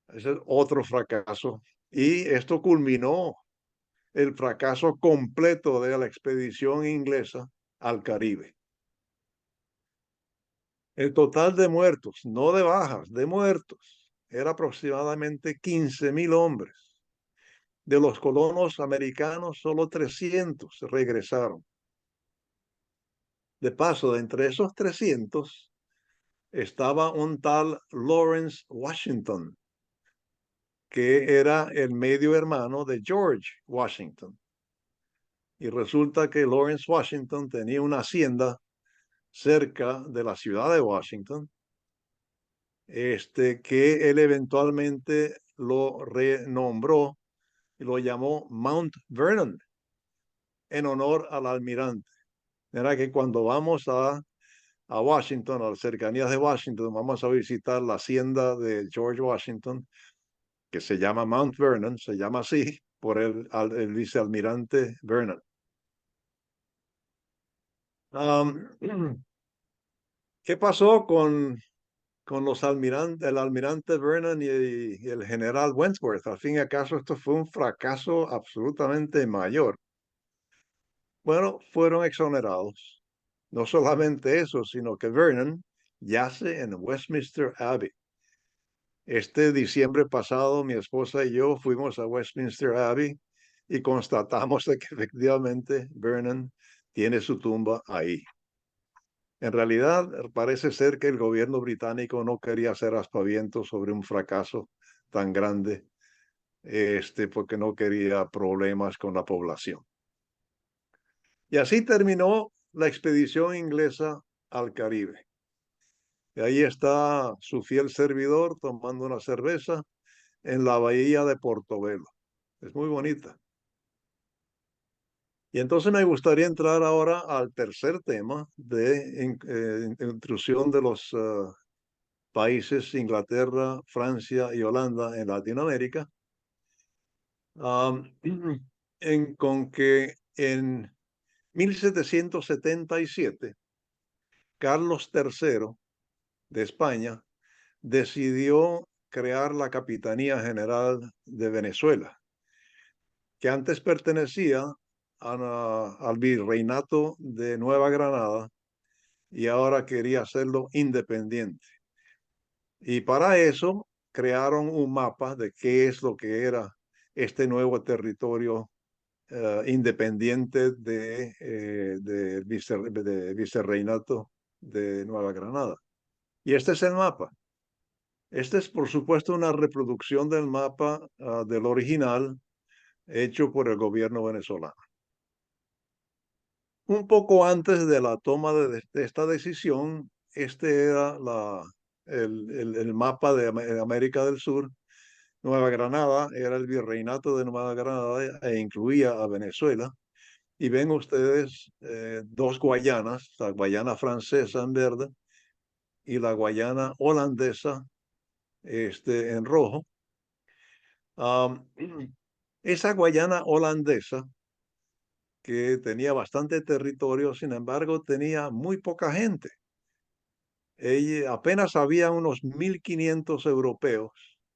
Ese es otro fracaso. Y esto culminó el fracaso completo de la expedición inglesa al Caribe. El total de muertos, no de bajas, de muertos, era aproximadamente 15.000 hombres. De los colonos americanos, solo 300 regresaron. De paso, de entre esos 300 estaba un tal Lawrence Washington, que era el medio hermano de George Washington. Y resulta que Lawrence Washington tenía una hacienda cerca de la ciudad de Washington, que él eventualmente lo renombró y lo llamó Mount Vernon, en honor al almirante. Era que cuando vamos a Washington, a las cercanías de Washington, vamos a visitar la hacienda de George Washington, que se llama Mount Vernon, se llama así por el vicealmirante Vernon. ¿Qué pasó con el almirante Vernon y el general Wentworth? Al fin y al cabo, esto fue un fracaso absolutamente mayor. Bueno, fueron exonerados. No solamente eso, sino que Vernon yace en Westminster Abbey. Este diciembre pasado, mi esposa y yo fuimos a Westminster Abbey y constatamos de que efectivamente Vernon tiene su tumba ahí. En realidad, parece ser que el gobierno británico no quería hacer aspavientos sobre un fracaso tan grande, porque no quería problemas con la población. Y así terminó la expedición inglesa al Caribe. Y ahí está su fiel servidor tomando una cerveza en la bahía de Portobelo. Es muy bonita. Y entonces me gustaría entrar ahora al tercer tema de intrusión de los países Inglaterra, Francia y Holanda en Latinoamérica, con que en 1777 Carlos III de España decidió crear la Capitanía General de Venezuela, que antes pertenecía al Virreinato de Nueva Granada y ahora quería hacerlo independiente. Y para eso crearon un mapa de qué es lo que era este nuevo territorio independiente de vicerreinato de Nueva Granada. Y este es el mapa. Este es, por supuesto, una reproducción del mapa del original hecho por el gobierno venezolano. Un poco antes de la toma de esta decisión, este era el mapa de América del Sur. Nueva Granada era el virreinato de Nueva Granada e incluía a Venezuela. Y ven ustedes dos Guayanas, la Guayana francesa en verde y la Guayana holandesa en rojo. Esa Guayana holandesa, que tenía bastante territorio, sin embargo, tenía muy poca gente. Apenas había unos 1.500 europeos,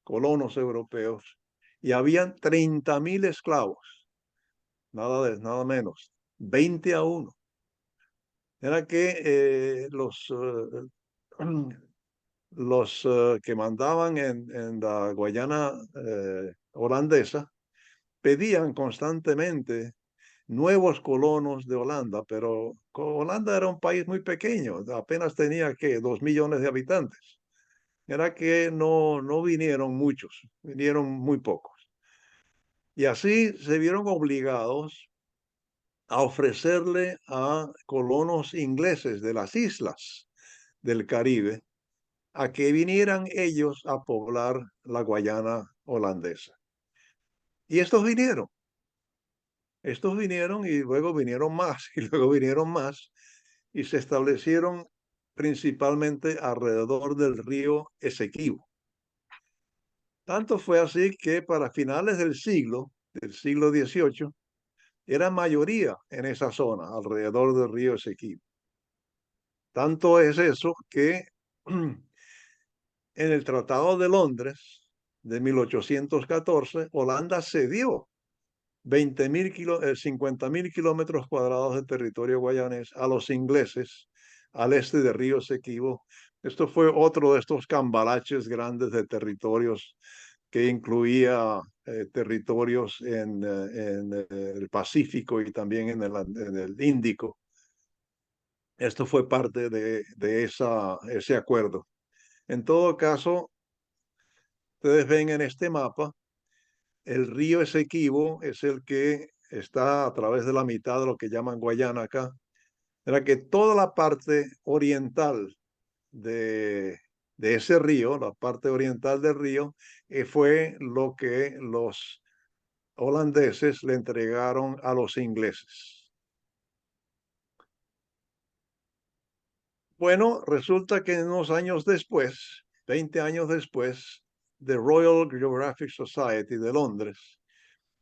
colonos europeos, y habían 30.000 esclavos, nada menos, 20-1. Era que los que mandaban en la Guayana holandesa pedían constantemente nuevos colonos de Holanda, pero Holanda era un país muy pequeño, apenas tenía que 2 millones de habitantes. Era que no vinieron muchos, vinieron muy pocos. Y así se vieron obligados a ofrecerle a colonos ingleses de las islas del Caribe a que vinieran ellos a poblar la Guayana holandesa. Y estos vinieron y luego vinieron más y luego vinieron más y se establecieron principalmente alrededor del río Esequibo. Tanto fue así que para finales del siglo XVIII, era mayoría en esa zona, alrededor del río Esequibo. Tanto es eso que en el Tratado de Londres de 1814, Holanda cedió 50.000 kilómetros cuadrados de territorio guayanés a los ingleses al este del río Esequibo. Esto fue otro de estos cambalaches grandes de territorios que incluía territorios en el Pacífico y también en el Índico. Esto fue parte de ese acuerdo. En todo caso, ustedes ven en este mapa, el río Esequibo es el que está a través de la mitad de lo que llaman Guayana acá. Era que toda la parte oriental de ese río, la parte oriental del río, fue lo que los holandeses le entregaron a los ingleses. Bueno, resulta que unos años después, 20 años después, The Royal Geographic Society de Londres,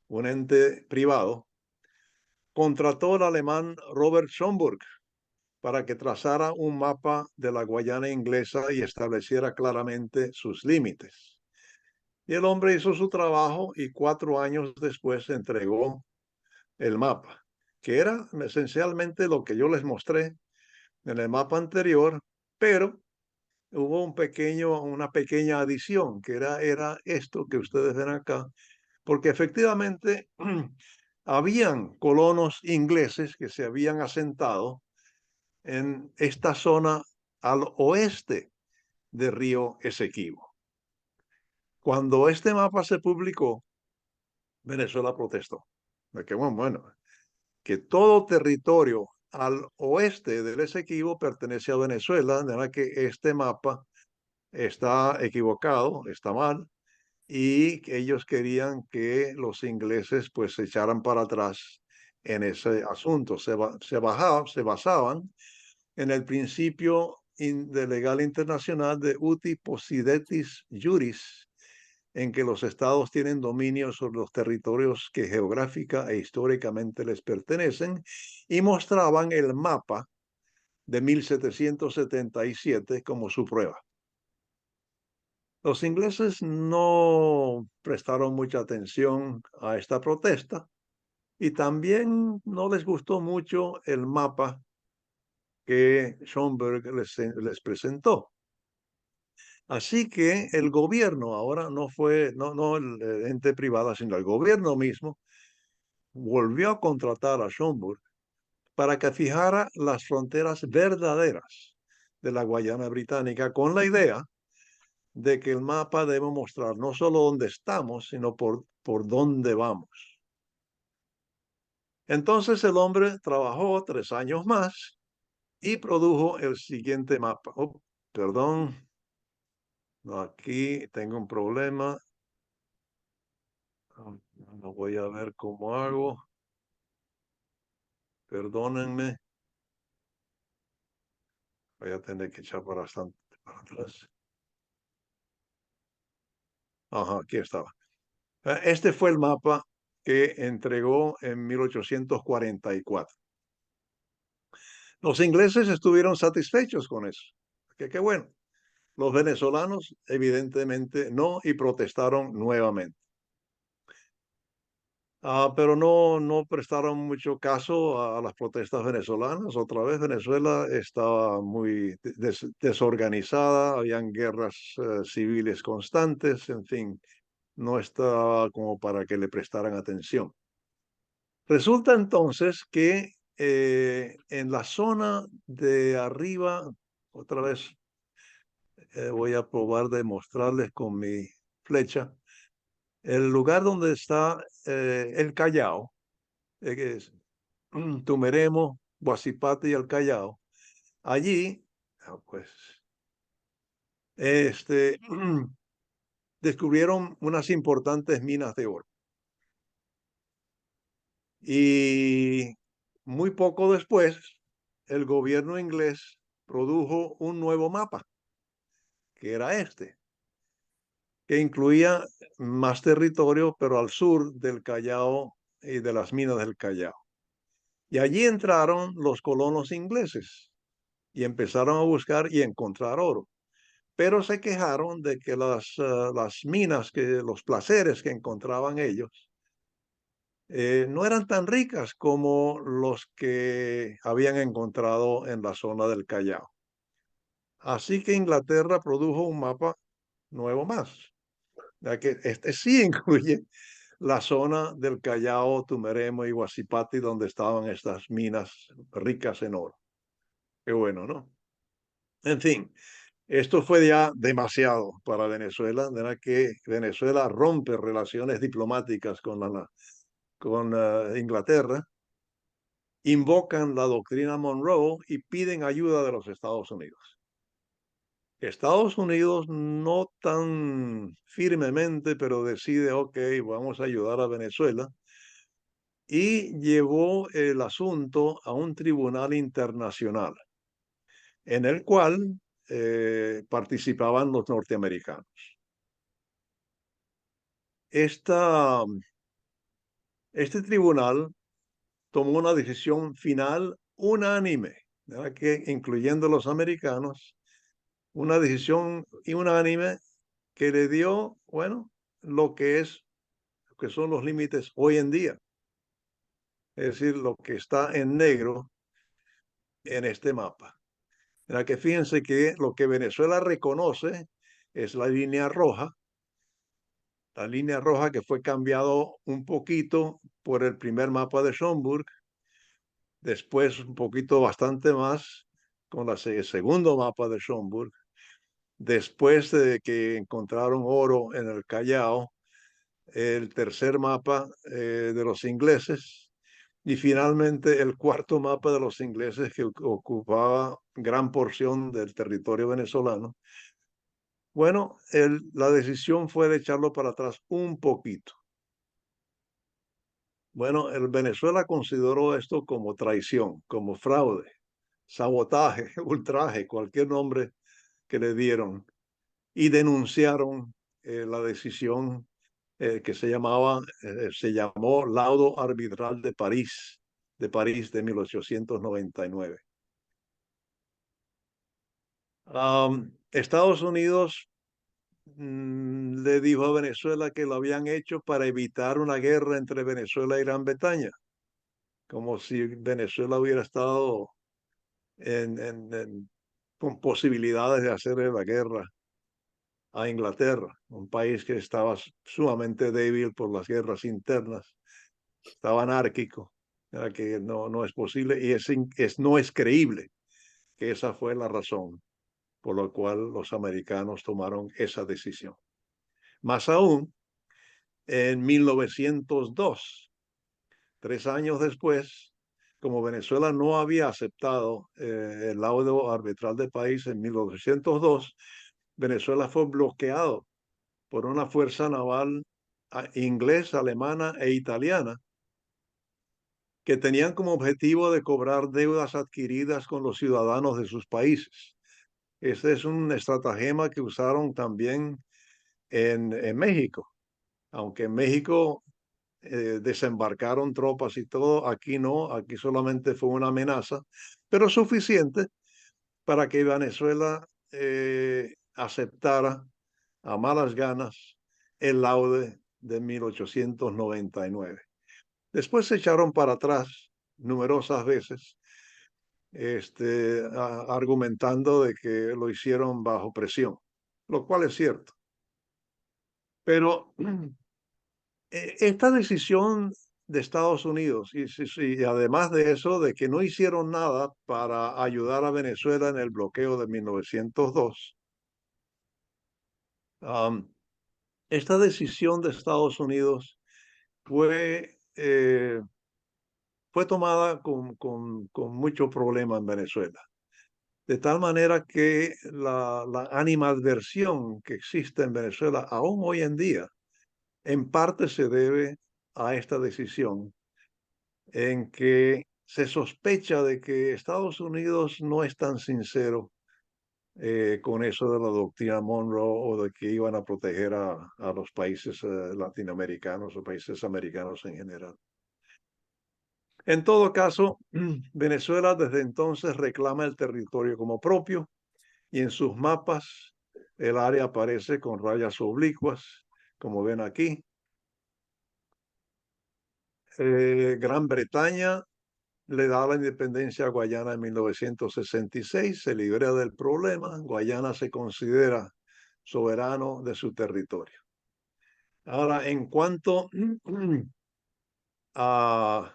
un ente privado, contrató al alemán Robert Schomburg para que trazara un mapa de la Guayana inglesa y estableciera claramente sus límites. Y el hombre hizo su trabajo y 4 años después entregó el mapa, que era esencialmente lo que yo les mostré en el mapa anterior, pero hubo una pequeña adición, que era esto que ustedes ven acá, porque efectivamente habían colonos ingleses que se habían asentado en esta zona al oeste del río Esequibo. Cuando este mapa se publicó, Venezuela protestó. De que, bueno, que todo territorio al oeste del Esequibo pertenece a Venezuela, de manera que este mapa está equivocado, está mal, y que ellos querían que los ingleses pues se echaran para atrás en ese asunto. Se basaban en el principio de legal internacional de uti possidetis juris, en que los estados tienen dominio sobre los territorios que geográfica e históricamente les pertenecen, y mostraban el mapa de 1777 como su prueba. Los ingleses no prestaron mucha atención a esta protesta y también no les gustó mucho el mapa que Schomburg les presentó. Así que el gobierno ahora no fue, no el ente privado, sino el gobierno mismo volvió a contratar a Schomburg para que fijara las fronteras verdaderas de la Guayana Británica con la idea de que el mapa debe mostrar no solo dónde estamos, sino por dónde vamos. Entonces el hombre trabajó 3 años más y produjo el siguiente mapa. Oh, perdón, aquí tengo un problema. No voy a ver cómo hago. Perdónenme. Voy a tener que echar bastante para atrás. Ajá, aquí estaba. Este fue el mapa que entregó en 1844. Los ingleses estuvieron satisfechos con eso. Qué bueno. Los venezolanos, evidentemente, no, y protestaron nuevamente. Pero no prestaron mucho caso a las protestas venezolanas. Otra vez Venezuela estaba muy desorganizada, habían guerras civiles constantes, en fin, no estaba como para que le prestaran atención. Resulta entonces que en la zona de arriba, otra vez voy a probar de mostrarles con mi flecha, el lugar donde está el Callao, que es Tumeremo, Guasipate y el Callao. Allí, pues, descubrieron unas importantes minas de oro. Y muy poco después, el gobierno inglés produjo un nuevo mapa, que era este, que incluía más territorio, pero al sur del Callao y de las minas del Callao. Y allí entraron los colonos ingleses y empezaron a buscar y encontrar oro. Pero se quejaron de que las minas, los placeres que encontraban ellos, no eran tan ricas como los que habían encontrado en la zona del Callao. Así que Inglaterra produjo un mapa nuevo más, ya que este sí incluye la zona del Callao, Tumeremo y Guasipati, donde estaban estas minas ricas en oro. Qué bueno, ¿no? En fin, esto fue ya demasiado para Venezuela, de que Venezuela rompe relaciones diplomáticas con Inglaterra, invocan la doctrina Monroe y piden ayuda de los Estados Unidos. Estados Unidos no tan firmemente, pero decide, ok, vamos a ayudar a Venezuela, y llevó el asunto a un tribunal internacional, en el cual participaban los norteamericanos. Este tribunal tomó una decisión final unánime, ¿verdad? Que incluyendo los americanos, una decisión unánime que le dio, bueno, lo que son los límites hoy en día, es decir, lo que está en negro en este mapa. ¿Verdad? Que fíjense que lo que Venezuela reconoce es la línea roja que fue cambiado un poquito por el primer mapa de Schomburg, después un poquito bastante más con el segundo mapa de Schomburg, después de que encontraron oro en el Callao, el tercer mapa de los ingleses y finalmente el cuarto mapa de los ingleses que ocupaba gran porción del territorio venezolano. Bueno, la decisión fue de echarlo para atrás un poquito. Bueno, el Venezuela consideró esto como traición, como fraude, sabotaje, ultraje, cualquier nombre que le dieron, y denunciaron la decisión que se llamó Laudo Arbitral de París de 1899. Estados Unidos le dijo a Venezuela que lo habían hecho para evitar una guerra entre Venezuela y Gran Bretaña, como si Venezuela hubiera estado con posibilidades de hacerle la guerra a Inglaterra, un país que estaba sumamente débil por las guerras internas, estaba anárquico, era que no es posible y no es creíble que esa fue la razón por la cual los americanos tomaron esa decisión. Más aún, en 1902, 3 años después, como Venezuela no había aceptado el laudo arbitral del país en 1902, Venezuela fue bloqueado por una fuerza naval inglesa, alemana e italiana que tenían como objetivo de cobrar deudas adquiridas con los ciudadanos de sus países. Este es un estratagema que usaron también en México. Aunque en México desembarcaron tropas y todo, aquí no, aquí solamente fue una amenaza, pero suficiente para que Venezuela aceptara a malas ganas el laude de 1899. Después se echaron para atrás numerosas veces, argumentando de que lo hicieron bajo presión, lo cual es cierto. Pero esta decisión de Estados Unidos y además de eso, de que no hicieron nada para ayudar a Venezuela en el bloqueo de 1902, esta decisión de Estados Unidos fue tomada con mucho problema en Venezuela. De tal manera que la animadversión que existe en Venezuela aún hoy en día, en parte se debe a esta decisión en que se sospecha de que Estados Unidos no es tan sincero con eso de la doctrina Monroe o de que iban a proteger a los países latinoamericanos o países americanos en general. En todo caso, Venezuela desde entonces reclama el territorio como propio y en sus mapas el área aparece con rayas oblicuas, como ven aquí. Gran Bretaña le da la independencia a Guayana en 1966, se libera del problema, Guayana se considera soberano de su territorio. Ahora, en cuanto a,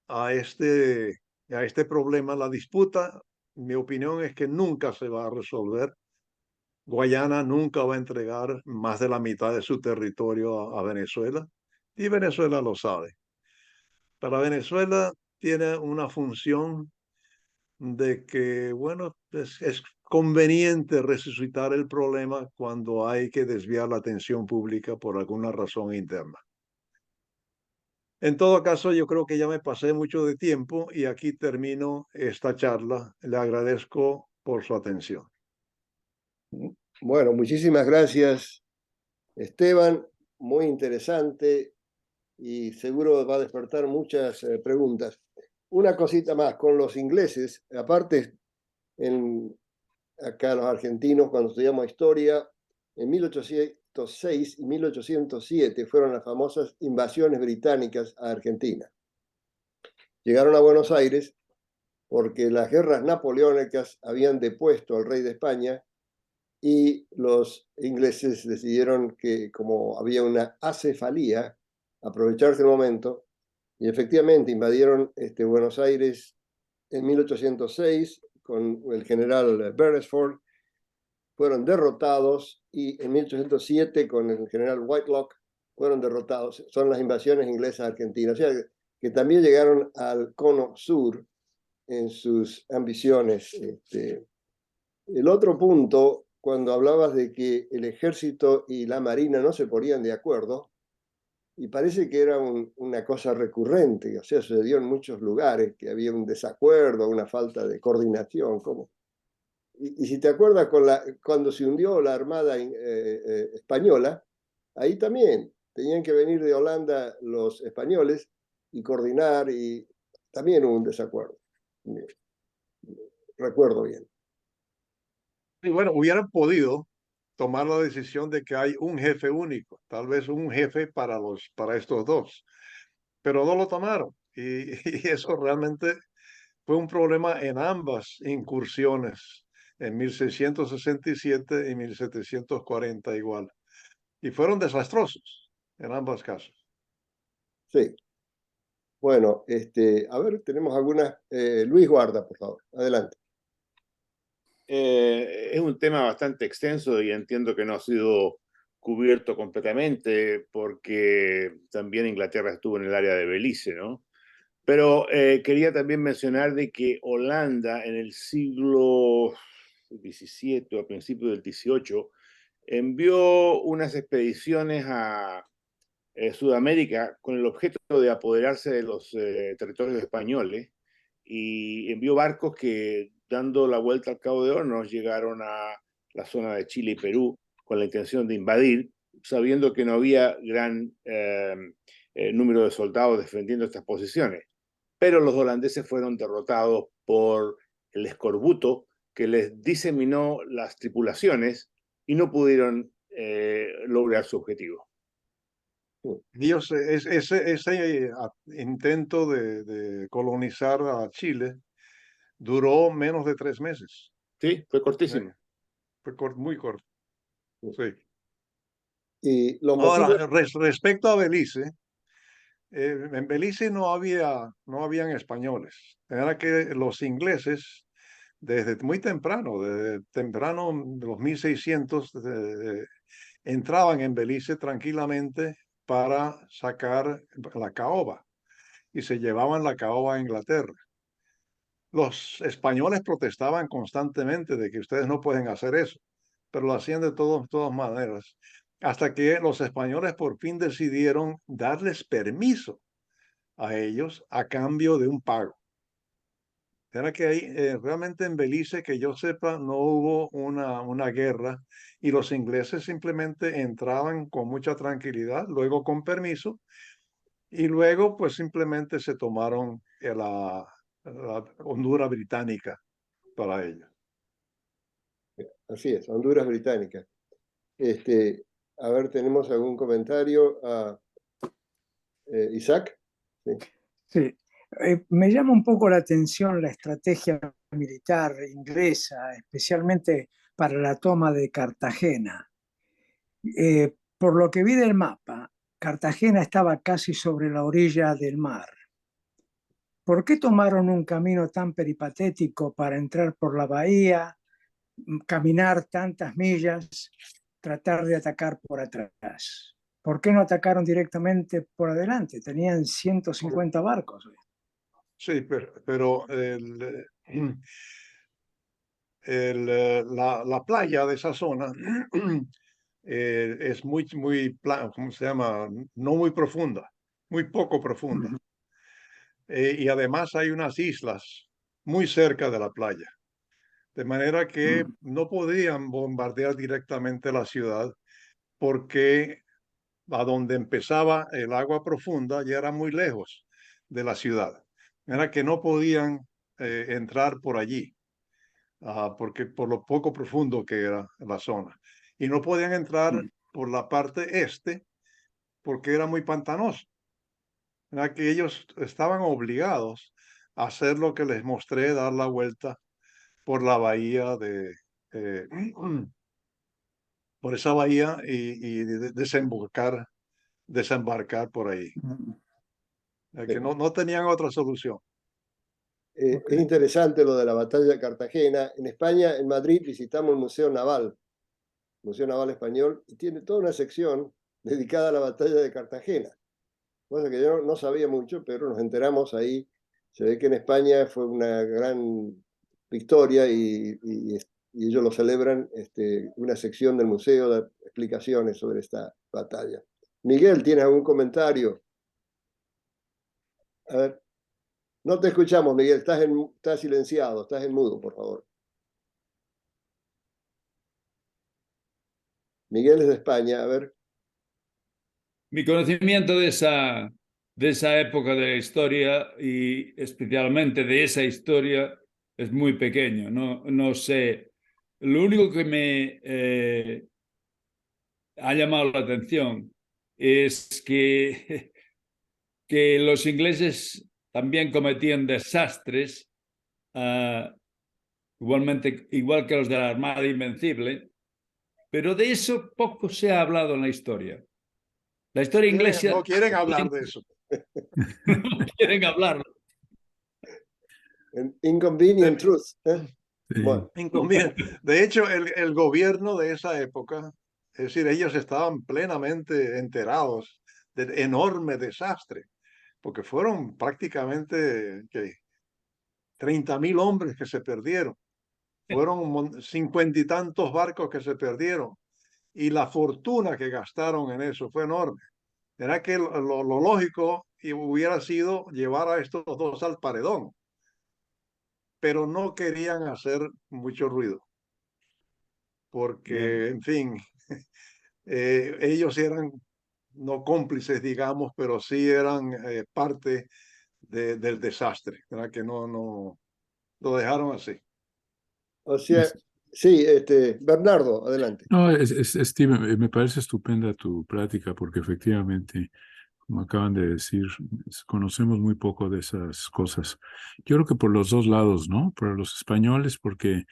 a, este, a este problema, la disputa, mi opinión es que nunca se va a resolver. Guayana nunca va a entregar más de la mitad de su territorio a Venezuela y Venezuela lo sabe. Para Venezuela tiene una función de que, bueno, es conveniente resucitar el problema cuando hay que desviar la atención pública por alguna razón interna. En todo caso, yo creo que ya me pasé mucho de tiempo y aquí termino esta charla. Le agradezco por su atención. Bueno, muchísimas gracias, Esteban. Muy interesante y seguro va a despertar muchas preguntas. Una cosita más, con los ingleses, aparte, acá los argentinos, cuando estudiamos historia, en 1806 y 1807 fueron las famosas invasiones británicas a Argentina. Llegaron a Buenos Aires porque las guerras napoleónicas habían depuesto al rey de España y los ingleses decidieron que, como había una acefalía, aprovecharse el momento y efectivamente invadieron Buenos Aires en 1806 con el general Beresford. Fueron derrotados y en 1807 con el general Whitelock fueron derrotados. Son las invasiones inglesas a Argentina. O sea, que también llegaron al cono sur en sus ambiciones. El otro punto, cuando hablabas de que el ejército y la marina no se ponían de acuerdo, y parece que era una cosa recurrente, o sea, sucedió en muchos lugares que había un desacuerdo, una falta de coordinación. ¿Cómo? Y si te acuerdas, cuando se hundió la Armada española, ahí también tenían que venir de Holanda los españoles y coordinar, y también hubo un desacuerdo. Recuerdo bien. Y bueno, hubieran podido tomar la decisión de que hay un jefe único, tal vez un jefe para estos dos, pero no lo tomaron. Y eso realmente fue un problema en ambas incursiones, en 1667 y 1740 igual. Y fueron desastrosos en ambos casos. Sí. Bueno, a ver, tenemos algunas. Luis Guarda, por favor, adelante. Es un tema bastante extenso y entiendo que no ha sido cubierto completamente porque también Inglaterra estuvo en el área de Belice, ¿no? Pero quería también mencionar de que Holanda en el siglo XVII, a principios del XVIII, envió unas expediciones a Sudamérica con el objeto de apoderarse de los territorios españoles y envió barcos que, dando la vuelta al Cabo de Hornos, llegaron a la zona de Chile y Perú con la intención de invadir, sabiendo que no había gran número de soldados defendiendo estas posiciones. Pero los holandeses fueron derrotados por el escorbuto que les diseminó las tripulaciones y no pudieron lograr su objetivo. Dios, ese intento de colonizar a Chile duró menos de 3 meses. Sí, fue cortísimo. Fue muy corto. Sí. Y los motivos. Ahora, respecto a Belice, en Belice no habían españoles. Era que los ingleses, desde muy temprano, desde temprano, de los 1600, entraban en Belice tranquilamente para sacar la caoba y se llevaban la caoba a Inglaterra. Los españoles protestaban constantemente de que ustedes no pueden hacer eso, pero lo hacían de todas maneras, hasta que los españoles por fin decidieron darles permiso a ellos a cambio de un pago. Era que ahí, realmente en Belice, que yo sepa, no hubo una guerra y los ingleses simplemente entraban con mucha tranquilidad, luego con permiso, y luego pues simplemente se tomaron la Honduras británica para ellos. Así es, Honduras Británica. A ver, ¿tenemos algún comentario? Isaac. Sí. Sí. Me llama un poco la atención la estrategia militar inglesa, especialmente para la toma de Cartagena. Por lo que vi del mapa, Cartagena estaba casi sobre la orilla del mar. ¿Por qué tomaron un camino tan peripatético para entrar por la bahía, caminar tantas millas, tratar de atacar por atrás? ¿Por qué no atacaron directamente por adelante? Tenían 150 barcos. Sí, pero la playa de esa zona es muy ¿cómo se llama? No muy profunda, muy poco profunda. Y además hay unas islas muy cerca de la playa, de manera que no podían bombardear directamente la ciudad porque a donde empezaba el agua profunda ya era muy lejos de la ciudad. Era que no podían entrar por allí, porque por lo poco profundo que era la zona. Y no podían entrar por la parte este porque era muy pantanoso. Era que ellos estaban obligados a hacer lo que les mostré, dar la vuelta por la bahía eh, por esa bahía y desembarcar por ahí. Que no tenían otra solución. Es interesante lo de la batalla de Cartagena. En España, en Madrid, visitamos el Museo Naval Español, y tiene toda una sección dedicada a la batalla de Cartagena. Cosa que yo no sabía mucho, pero nos enteramos ahí. Se ve que en España fue una gran victoria y ellos lo celebran, una sección del museo de explicaciones sobre esta batalla. Miguel, ¿tienes algún comentario? A ver, no te escuchamos, Miguel, estás silenciado, estás en mudo, por favor. Miguel es de España, a ver. Mi conocimiento de esa época de la historia y especialmente de esa historia es muy pequeño. No sé. Lo único que me ha llamado la atención es que los ingleses también cometían desastres igualmente, igual que los de la Armada Invencible, pero de eso poco se ha hablado en la historia. La historia inglesa No quieren hablar de eso. no quieren hablar. Inconvenient truth. Sí. Bueno, Inconveniente. De hecho, el gobierno de esa época, es decir, ellos estaban plenamente enterados del enorme desastre, porque fueron prácticamente 30.000 hombres que se perdieron, fueron 50 y tantos barcos que se perdieron, y la fortuna que gastaron en eso fue enorme. Era que lo lógico hubiera sido llevar a estos dos al paredón, pero no querían hacer mucho ruido, porque, en fin, ellos eran no cómplices, digamos, pero sí eran parte del desastre, ¿verdad? Que no lo dejaron así. o sea, sí, Bernardo, adelante. No, Steven, me parece estupenda tu plática porque efectivamente, como acaban de decir, conocemos muy poco de esas cosas. Yo creo que por los dos lados, ¿no? Para los españoles, porque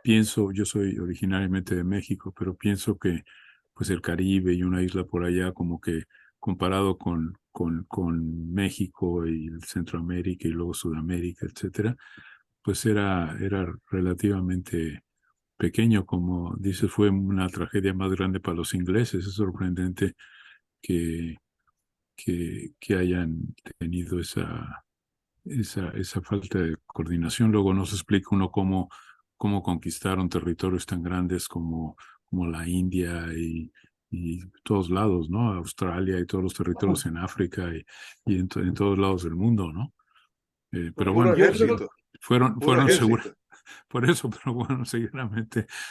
pienso, yo soy originariamente de México, pero pienso que pues el Caribe y una isla por allá, como que comparado con México y Centroamérica y luego Sudamérica, etcétera, pues era relativamente pequeño, como dices, fue una tragedia más grande para los ingleses. Es sorprendente que, que hayan tenido esa falta de coordinación. Luego nos explica uno cómo conquistaron territorios tan grandes como la India y todos lados, ¿no? Australia y todos los territorios en África y en todos lados del mundo, ¿no? Pero Puro bueno, ejército. fueron Puro seguros. ejército. Por eso, pero bueno,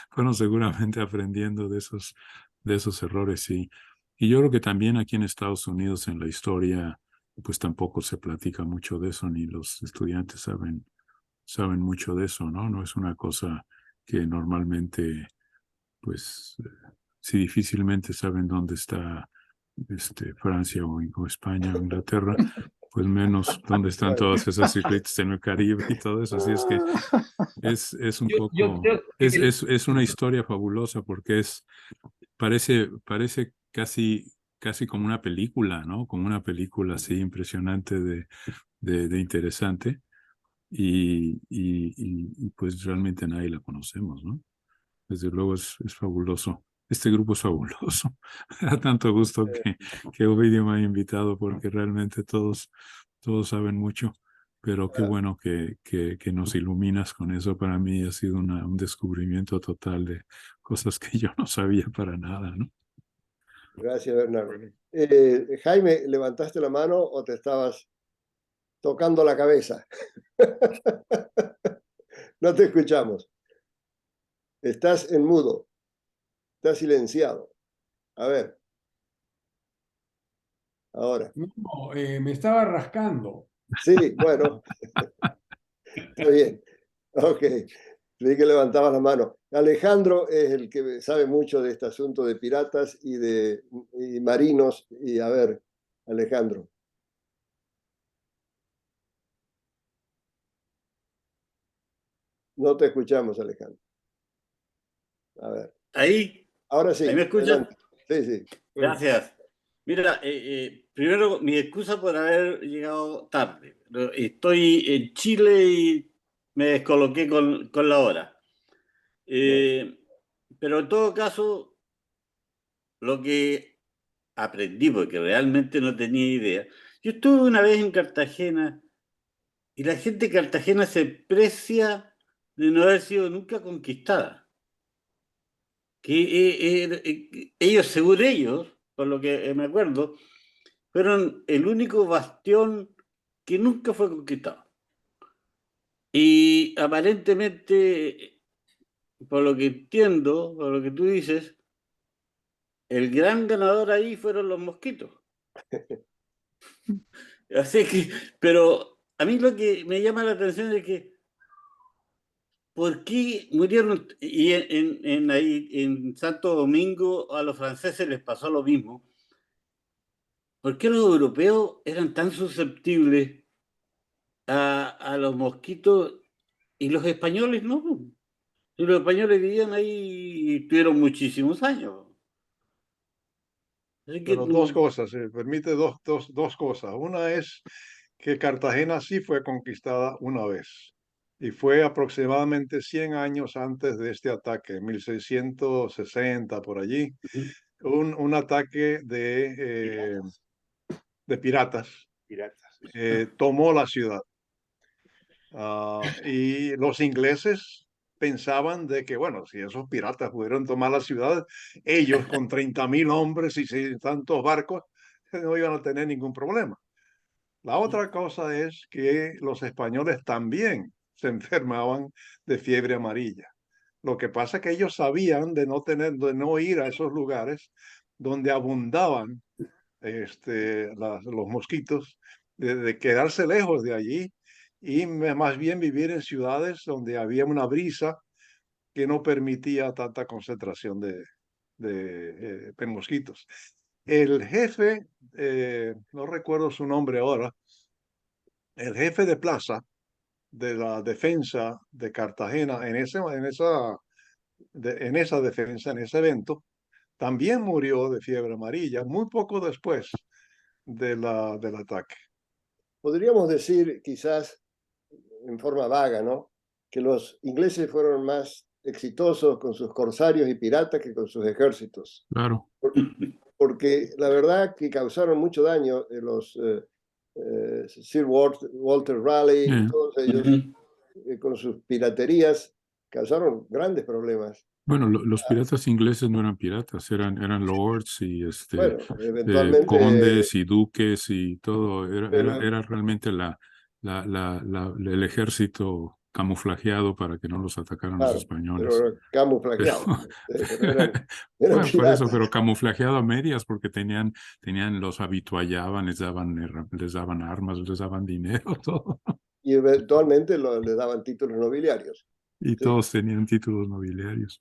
fueron seguramente aprendiendo de esos errores, y yo creo que también aquí en Estados Unidos en la historia, pues tampoco se platica mucho de eso, ni los estudiantes saben mucho de eso, ¿no? No es una cosa que normalmente, pues, si difícilmente saben dónde está Francia o España o Inglaterra, pues menos dónde están todas esas islitas en el Caribe y todo eso. Así es que es un Yo poco, creo es una historia fabulosa porque parece casi como una película, ¿no? Como una película así impresionante de interesante y pues realmente nadie la conocemos, ¿no? Desde luego es fabuloso. Este grupo es fabuloso. Me da tanto gusto que Ovidio me haya invitado porque realmente todos saben mucho, pero qué bueno que nos iluminas con eso. Para mí ha sido un descubrimiento total de cosas que yo no sabía para nada, ¿no? Gracias, Bernardo. Jaime, ¿levantaste la mano o te estabas tocando la cabeza? No te escuchamos. Estás en mudo. Estás silenciado. A ver. Ahora. No, me estaba rascando. Sí, bueno. Está bien. Ok. Vi que levantabas la mano. Alejandro es el que sabe mucho de este asunto de piratas y marinos. Y a ver, Alejandro. No te escuchamos, Alejandro. A ver. Ahí Ahora sí. me escuchas. Adelante. Sí, sí. Gracias. Mira, primero mi excusa por haber llegado tarde. Estoy en Chile y me descoloqué con la hora. Pero en todo caso, lo que aprendí, porque realmente no tenía idea. Yo estuve una vez en Cartagena y la gente de Cartagena se precia de no haber sido nunca conquistada. Ellos, según ellos, por lo que me acuerdo, fueron el único bastión que nunca fue conquistado. Y aparentemente, por lo que entiendo, por lo que tú dices, el gran ganador ahí fueron los mosquitos. Así que, pero a mí lo que me llama la atención es que, ¿por qué murieron? Y ahí, en Santo Domingo a los franceses les pasó lo mismo. ¿Por qué los europeos eran tan susceptibles a los mosquitos Y los españoles no. Y los españoles vivían ahí y tuvieron muchísimos años. Así que Pero dos cosas, se permite dos cosas. Una es que Cartagena sí fue conquistada una vez y fue aproximadamente 100 años antes de este ataque, 1660 por allí, un ataque de piratas Piratas. tomó la ciudad. Y los ingleses pensaban de que, bueno, si esos piratas pudieron tomar la ciudad, ellos con 30.000 hombres y sin tantos barcos no iban a tener ningún problema. La otra cosa es que los españoles también se enfermaban de fiebre amarilla. Lo que pasa es que ellos sabían de no ir a esos lugares donde abundaban los mosquitos, de quedarse lejos de allí y más bien vivir en ciudades donde había una brisa que no permitía tanta concentración de mosquitos. El jefe, no recuerdo su nombre ahora, el jefe de plaza de la defensa de Cartagena en esa defensa, en ese evento, también murió de fiebre amarilla muy poco después del ataque. Podríamos decir, quizás en forma vaga, ¿no?, que los ingleses fueron más exitosos con sus corsarios y piratas que con sus ejércitos. Claro. Porque la verdad que causaron mucho daño los Sir Walter Raleigh y todos ellos, con sus piraterías, causaron grandes problemas. Bueno, los piratas ingleses no eran piratas, eran lords y Bueno, eventualmente, condes y duques y todo. pero- Era realmente el ejército camuflajeado para que no los atacaran los claro, españoles. pero camuflajeados. Pero eran Bueno, por eso, piratas. pero camuflajeado a medias, porque los habituallaban, les daban armas, les daban dinero, todo. Y eventualmente le daban títulos nobiliarios. Y Sí. todos tenían títulos nobiliarios.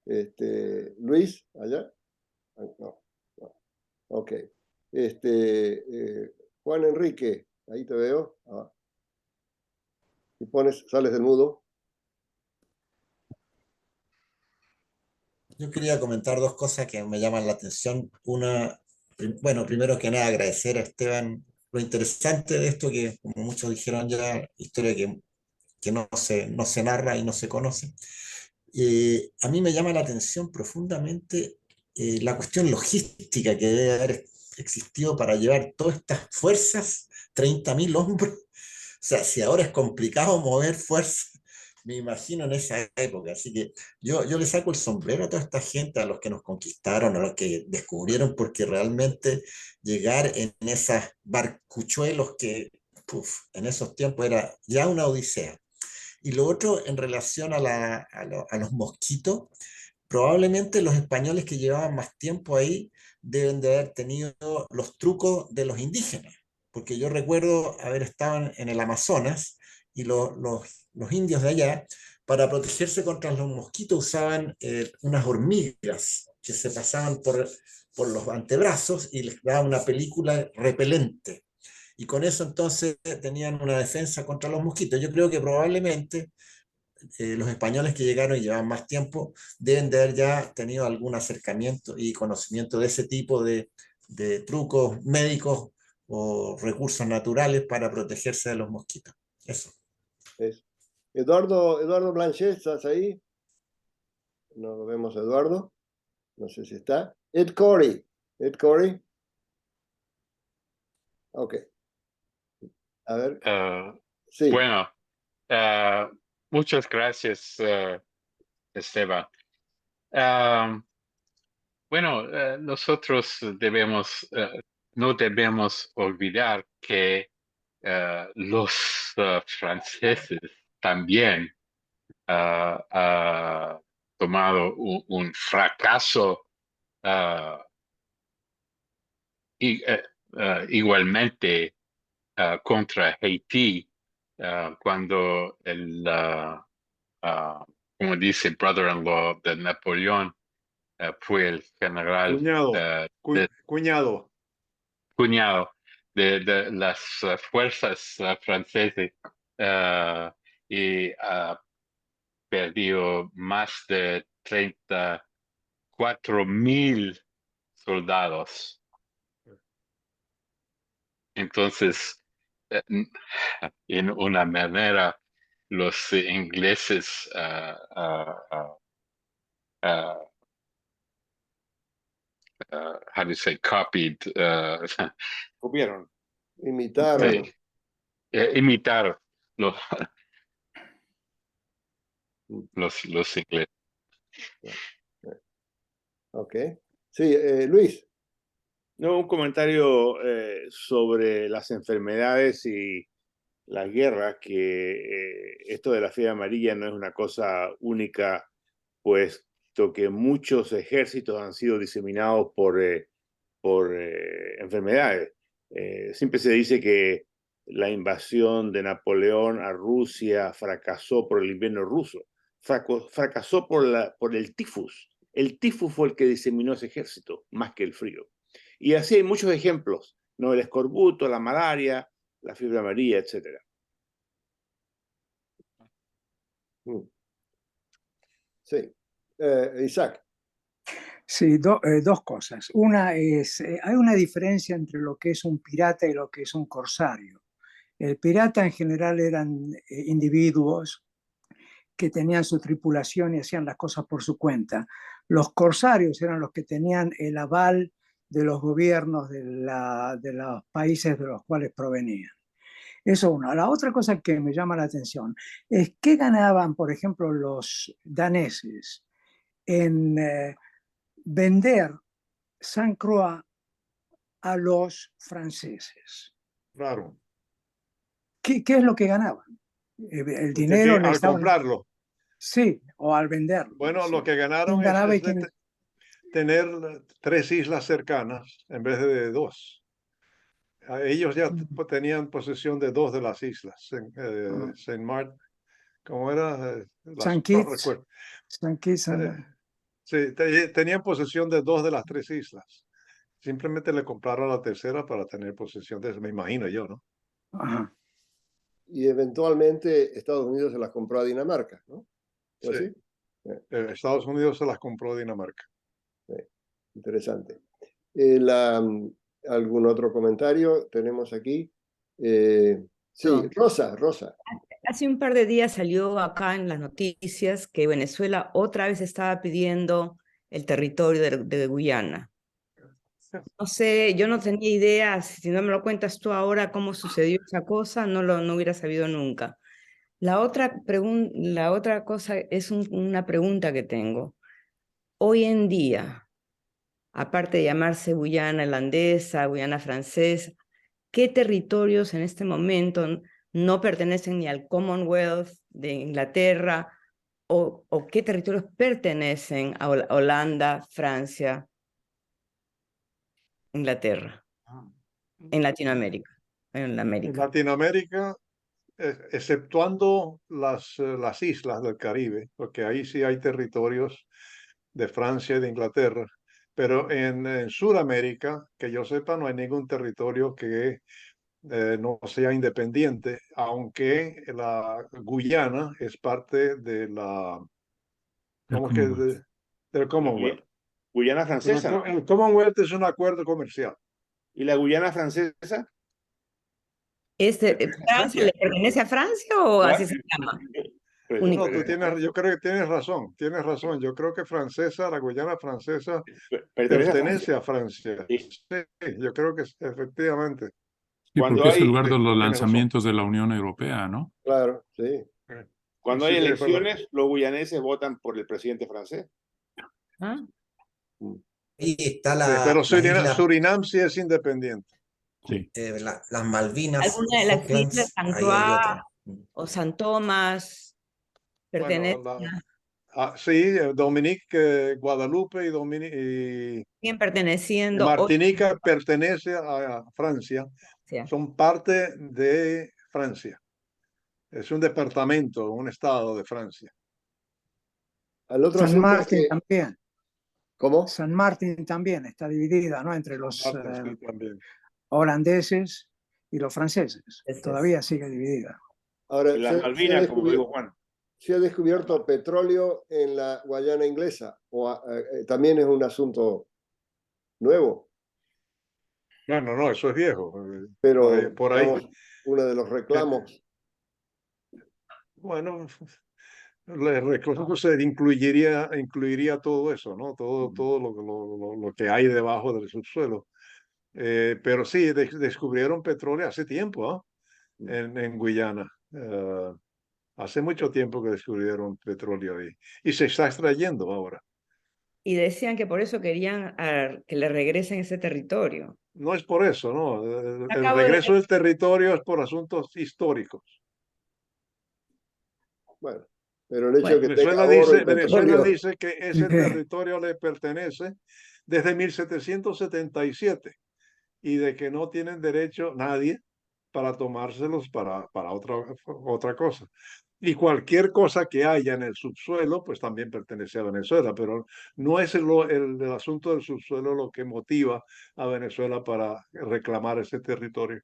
Sí. Luis, allá. No. Ok. Juan Enrique, ahí te veo. Si sales del mudo. Yo quería comentar dos cosas que me llaman la atención. Una, bueno, primero que nada agradecer a Esteban lo interesante de esto, que como muchos dijeron ya, historia que no se narra y no se conoce. A mí me llama la atención profundamente la cuestión logística que debe haber existido para llevar todas estas fuerzas, 30.000 hombres. O sea, si ahora es complicado mover fuerzas, me imagino en esa época. Así que yo le saco el sombrero a toda esta gente, a los que nos conquistaron, a los que descubrieron, porque realmente llegar en esos barcuchuelos que en esos tiempos era ya una odisea. Y lo otro, en relación a los mosquitos, probablemente los españoles que llevaban más tiempo ahí deben de haber tenido los trucos de los indígenas, porque yo recuerdo haber estado en el Amazonas y los indios de allá, para protegerse contra los mosquitos, usaban unas hormigas que se pasaban por los antebrazos y les daban una película repelente. Y con eso entonces tenían una defensa contra los mosquitos. Yo creo que probablemente los españoles que llegaron y llevaban más tiempo deben de haber ya tenido algún acercamiento y conocimiento de ese tipo de trucos médicos o recursos naturales para protegerse de los mosquitos. Eso. Eduardo Blanchet, ¿estás ahí? No lo vemos, Eduardo. No sé si está. Ed Corey. Ok. A ver. Sí. Bueno, muchas gracias, Esteban. Bueno, nosotros no debemos olvidar que los franceses también han tomado un fracaso igualmente contra Haití, cuando como dice, brother-in-law de Napoleón, fue el general cuñado de las fuerzas francesas, y perdió más de 34,000 soldados. Entonces, en una manera, los ingleses how do you say, copied, Copiaron. Imitaron. sí, imitaron los, los ingleses. Ok. Sí, Luis. No, un comentario sobre las enfermedades y las guerras, que esto de la fiebre amarilla no es una cosa única, puesto que muchos ejércitos han sido diseminados por enfermedades. Siempre se dice que la invasión de Napoleón a Rusia fracasó por el invierno ruso, fracasó por el tifus. El tifus fue el que diseminó ese ejército, más que el frío. Y así hay muchos ejemplos, ¿no? El escorbuto, la malaria, la fiebre amarilla, etc. Sí. Isaac. Sí, dos cosas. Una es, hay una diferencia entre lo que es un pirata y lo que es un corsario. El pirata en general eran individuos que tenían su tripulación y hacían las cosas por su cuenta. Los corsarios eran los que tenían el aval de los gobiernos de los países de los cuales provenían. Eso uno. La otra cosa que me llama la atención es qué ganaban, por ejemplo, los daneses en vender Saint Croix a los franceses. Claro. ¿Qué es lo que ganaban? El dinero al comprarlo. Sí, o al venderlo. Bueno, sí. Lo que ganaron es tener 3 islas cercanas en vez de 2. Ellos ya tenían posesión de 2 de las islas. Saint Martin, ¿cómo era? Saint Kitts. Saint Kitts. Sí, tenían posesión de 2 de las 3 islas. Simplemente le compraron la tercera para tener posesión de eso, me imagino yo, ¿no? Ajá. Y eventualmente Estados Unidos se las compró a Dinamarca, ¿no? Sí. ¿Sí? Estados Unidos se las compró a Dinamarca. Sí. Interesante. ¿Algún otro comentario tenemos aquí? Sí, No. Rosa. Hace un par de días salió acá en las noticias que Venezuela otra vez estaba pidiendo el territorio de Guyana. No sé, yo no tenía idea, si no me lo cuentas tú ahora cómo sucedió esa cosa, no hubiera sabido nunca. La otra cosa es una pregunta que tengo. Hoy en día, aparte de llamarse Guyana Irlandesa, Guyana Francesa, ¿qué territorios en este momento no pertenecen ni al Commonwealth de Inglaterra o qué territorios pertenecen a Holanda, Francia, Inglaterra, en Latinoamérica? En América. Latinoamérica, exceptuando las islas del Caribe, porque ahí sí hay territorios de Francia y de Inglaterra, pero en Sudamérica, que yo sepa, no hay ningún territorio que no sea independiente, aunque la Guyana es parte de del Commonwealth. Guyana francesa, ¿no? El Commonwealth es un acuerdo comercial. ¿Y la Guyana francesa? ¿Francia le pertenece a Francia o así se llama? No, yo creo que tienes razón. Yo creo que la Guyana francesa pertenece a Francia. Sí, yo creo que efectivamente. Sí, porque es el lugar de los lanzamientos de la Unión Europea, ¿no? Claro, sí. Cuando hay elecciones, los guyaneses votan por el presidente francés. ¿Ah? Y está pero Surinam sí es independiente. Sí. Las Malvinas. ¿Alguna de las islas, San Croix o San Tomás, pertenece? Sí, Dominique, Guadalupe y ¿Quién perteneciendo? Martinica pertenece a Francia. Sí. Son parte de Francia. Es un departamento, un estado de Francia. San Martín también. ¿Cómo? San Martín también está dividida, ¿no? Entre los sí, holandeses y los franceses. Todavía sigue dividida. Ahora, las Malvinas, como digo Juan. ¿se ha descubierto petróleo en la Guayana Inglesa? ¿O también es un asunto nuevo? No, eso es viejo. Pero por ahí. digamos, uno de los reclamos. Bueno, el reclamo incluiría todo eso, ¿no? Todo lo que hay debajo del subsuelo. Pero sí, descubrieron petróleo hace tiempo, ¿ah? En Guyana. Hace mucho tiempo que descubrieron petróleo ahí. Y se está extrayendo ahora. Y decían que por eso querían que le regresen ese territorio. No es por eso, ¿no? El Acabo regreso de... del territorio es por asuntos históricos. Bueno, pero el hecho de que tenga Venezuela oro y dice, Venezuela petróleo. dice que ese territorio le pertenece desde 1777 y de que no tienen derecho nadie para tomárselos para otra cosa. Y cualquier cosa que haya en el subsuelo, pues también pertenece a Venezuela, pero no es el asunto del subsuelo lo que motiva a Venezuela para reclamar ese territorio.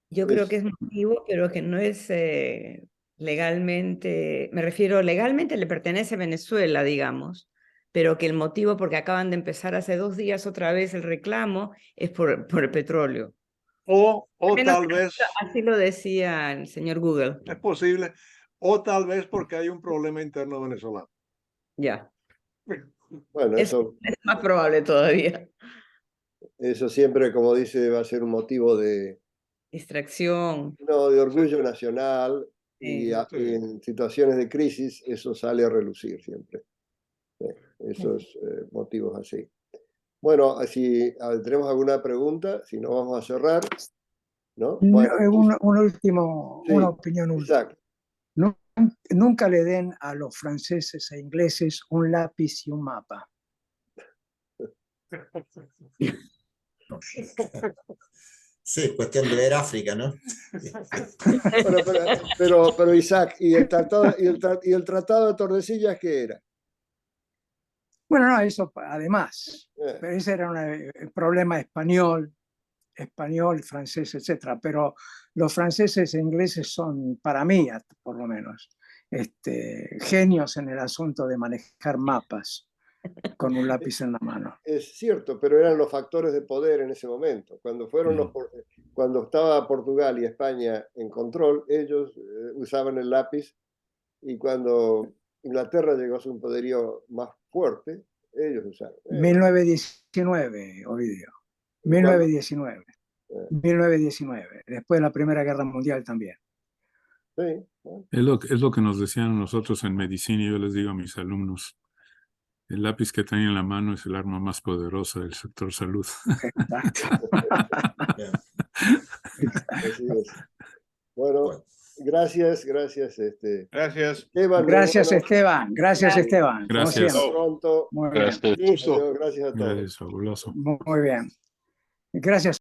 Yo creo que es motivo, pero que no es legalmente, me refiero, legalmente le pertenece a Venezuela, digamos, pero que el motivo, porque acaban de empezar hace 2 días otra vez el reclamo, es por el petróleo. O tal vez, así lo decía el señor Google. es posible, o tal vez porque hay un problema interno venezolano. Ya. Bueno, eso es más probable todavía. Eso siempre, como dice, va a ser un motivo de distracción. No, de orgullo nacional y, Sí. y en situaciones de crisis eso sale a relucir siempre. Esos motivos así. Bueno, si tenemos alguna pregunta, si no vamos a cerrar, ¿no? Bueno, Una opinión última. exacto. Nunca le den a los franceses e ingleses un lápiz y un mapa. Sí, cuestión de ver África, ¿no? Pero Isaac, ¿y el tratado de Tordesillas qué era? Bueno, no, eso además. Pero ese era un problema español, francés, etcétera. Pero los franceses e ingleses son, para mí, por lo menos, genios en el asunto de manejar mapas con un lápiz en la mano. Es cierto, pero eran los factores de poder en ese momento. Cuando estaba Portugal y España en control, ellos usaban el lápiz, y cuando Inglaterra llegó a su poderío más fuerte, ellos usaron. 1919, Ovidio. 1919. 1919, después de la Primera Guerra Mundial también. Sí. Es lo que nos decían nosotros en medicina, y yo les digo a mis alumnos. El lápiz que traen en la mano es el arma más poderosa del sector salud. Exacto. Así es. Bueno, gracias. Gracias. Esteban, gracias, Esteban. Gracias, Esteban. Gracias. Hasta pronto. Muy bien. Gracias a todos. Gracias, fabuloso. Muy bien. Gracias.